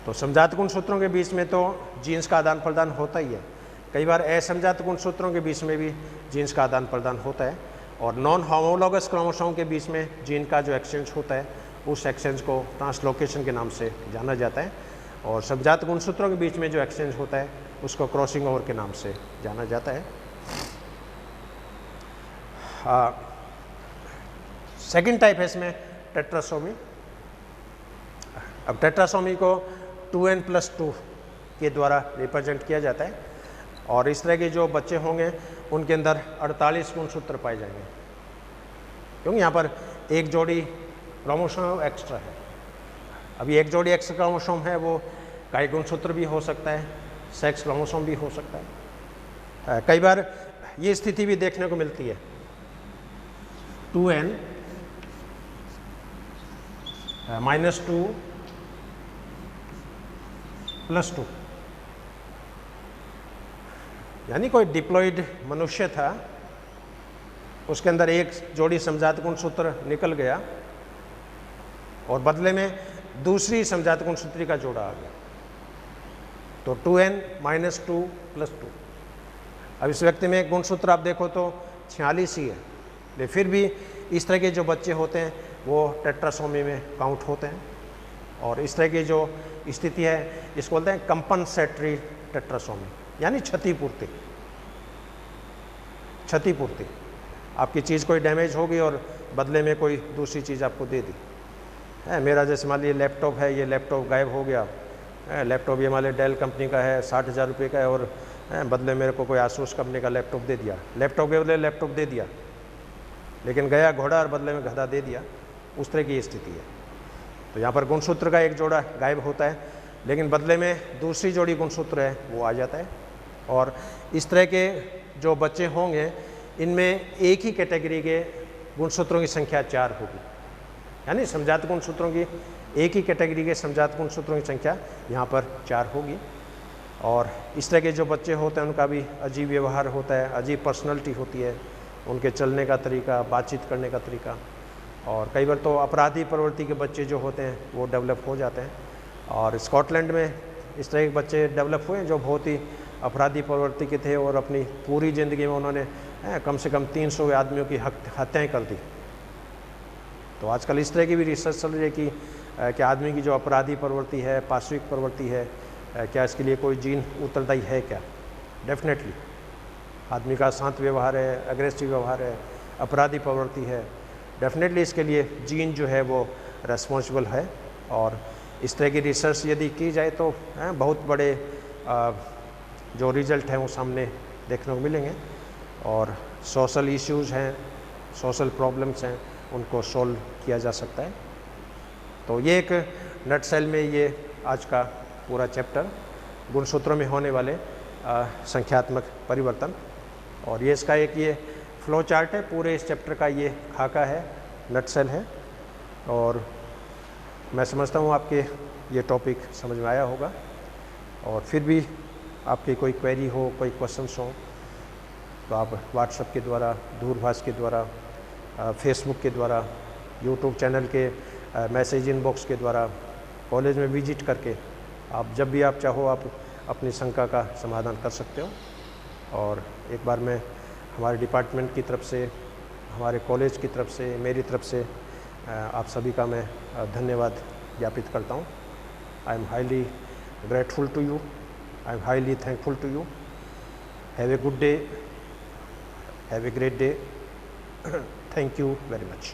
तो समजात गुणसूत्रों के बीच में तो जीन्स का आदान प्रदान होता ही है, कई बार असमजात गुणसूत्रों के बीच में भी जीन्स का आदान प्रदान होता है। और नॉन होमोलॉगस क्रोमोसोम के बीच में जीन का जो एक्सचेंज होता है उस एक्सचेंज को ट्रांसलोकेशन के नाम से जाना जाता है। और समजात गुणसूत्रों के बीच में जो एक्सचेंज होता है उसको क्रॉसिंग ओवर के नाम से जाना जाता है। सेकंड टाइप है इसमें टेट्रासोमी। अब टेट्रासोमी को 2n+2 के द्वारा रिप्रेजेंट किया जाता है। और इस तरह के जो बच्चे होंगे उनके अंदर 48 गुणसूत्र पाए जाएंगे, क्योंकि यहाँ पर एक जोड़ी क्रोमोसोम एक्स्ट्रा है। अभी एक जोड़ी एक्स्ट्रा क्रोमोसोम है वो कई गुणसूत्र भी हो सकता है, सेक्स क्रोमोसोम भी हो सकता है। कई बार ये स्थिति भी देखने को मिलती है 2n-2+2, यानी कोई डिप्लॉइड मनुष्य था, उसके अंदर एक जोड़ी समजात गुणसूत्र निकल गया और बदले में दूसरी समजात गुणसूत्री का जोड़ा आ गया, तो 2n-2+2। अब इस व्यक्ति में गुणसूत्र आप देखो तो 46 ही है, लेकिन फिर भी इस तरह के जो बच्चे होते हैं वो टेट्रासोमी में काउंट होते हैं। और इस तरह की जो स्थिति है इसको बोलते हैं कंपनसेटरी टेट्रासोमी, यानी क्षतिपूर्ति। आपकी चीज़ कोई डैमेज होगी और बदले में कोई दूसरी चीज़ आपको दे दी है। मेरा जैसे मान लीजिए लैपटॉप है, ये लैपटॉप गायब हो गया, लैपटॉप ये मान लीजिए डेल कंपनी का है, 60,000 रुपये का है, और बदले मेरे को कोई आसूस कंपनी का लैपटॉप दे दिया, लैपटॉप के बदले लैपटॉप दे दिया, लेकिन गया घोड़ा और बदले में गधा दे दिया, उस तरह की स्थिति है। तो यहाँ पर गुणसूत्र का एक जोड़ा गायब होता है, लेकिन बदले में दूसरी जोड़ी गुणसूत्र है वो आ जाता है। और इस तरह के जो बच्चे होंगे इनमें एक ही कैटेगरी के गुणसूत्रों की संख्या 4 होगी, यानी समजात गुणसूत्रों की एक ही कैटेगरी के समजात गुणसूत्रों की संख्या यहाँ पर 4 होगी। और इस तरह के जो बच्चे होते हैं उनका भी अजीब व्यवहार होता है, अजीब पर्सनैलिटी होती है, उनके चलने का तरीका, बातचीत करने का तरीका। और कई बार तो अपराधी प्रवृत्ति के बच्चे जो होते हैं वो डेवलप हो जाते हैं। और स्कॉटलैंड में इस तरह के बच्चे डेवलप हुए हैं जो बहुत ही अपराधी प्रवृत्ति के थे और अपनी पूरी ज़िंदगी में उन्होंने कम से कम 300 आदमियों की हत्याएँ कर दी। तो आजकल इस तरह की भी रिसर्च चल रही है कि आदमी की जो अपराधी प्रवृत्ति है, पार्श्विक प्रवृत्ति है, क्या इसके लिए कोई जीन उत्तरदायी है क्या? डेफिनेटली आदमी का शांत व्यवहार है, एग्रेसिव व्यवहार है, अपराधी प्रवृत्ति है, डेफिनेटली इसके लिए जीन जो है वो रेस्पॉन्सिबल है। और इस तरह की रिसर्च यदि की जाए तो बहुत बड़े जो रिजल्ट हैं वो सामने देखने को मिलेंगे। और सोशल इश्यूज़ हैं, सोशल प्रॉब्लम्स हैं, उनको सॉल्व किया जा सकता है। तो ये एक नटसेल में ये आज का पूरा चैप्टर गुणसूत्रों में होने वाले संख्यात्मक परिवर्तन, और ये इसका एक ये फ्लो चार्ट है। पूरे इस चैप्टर का ये खाका है, नटसेल है। और मैं समझता हूँ आपके ये टॉपिक समझ में आया होगा। और फिर भी आपकी कोई क्वेरी हो, कोई क्वेश्चंस हो, तो आप व्हाट्सएप के द्वारा, दूरभाष के द्वारा, फेसबुक के द्वारा, यूट्यूब चैनल के मैसेज इनबॉक्स के द्वारा, कॉलेज में विजिट करके आप जब भी आप चाहो आप अपनी शंका का समाधान कर सकते हो। और एक बार मैं हमारे डिपार्टमेंट की तरफ से, हमारे कॉलेज की तरफ से, मेरी तरफ से आप सभी का मैं धन्यवाद ज्ञापित करता हूँ। I am highly grateful to you, I am highly thankful to you. Have a good day, have a great day. Thank you very much.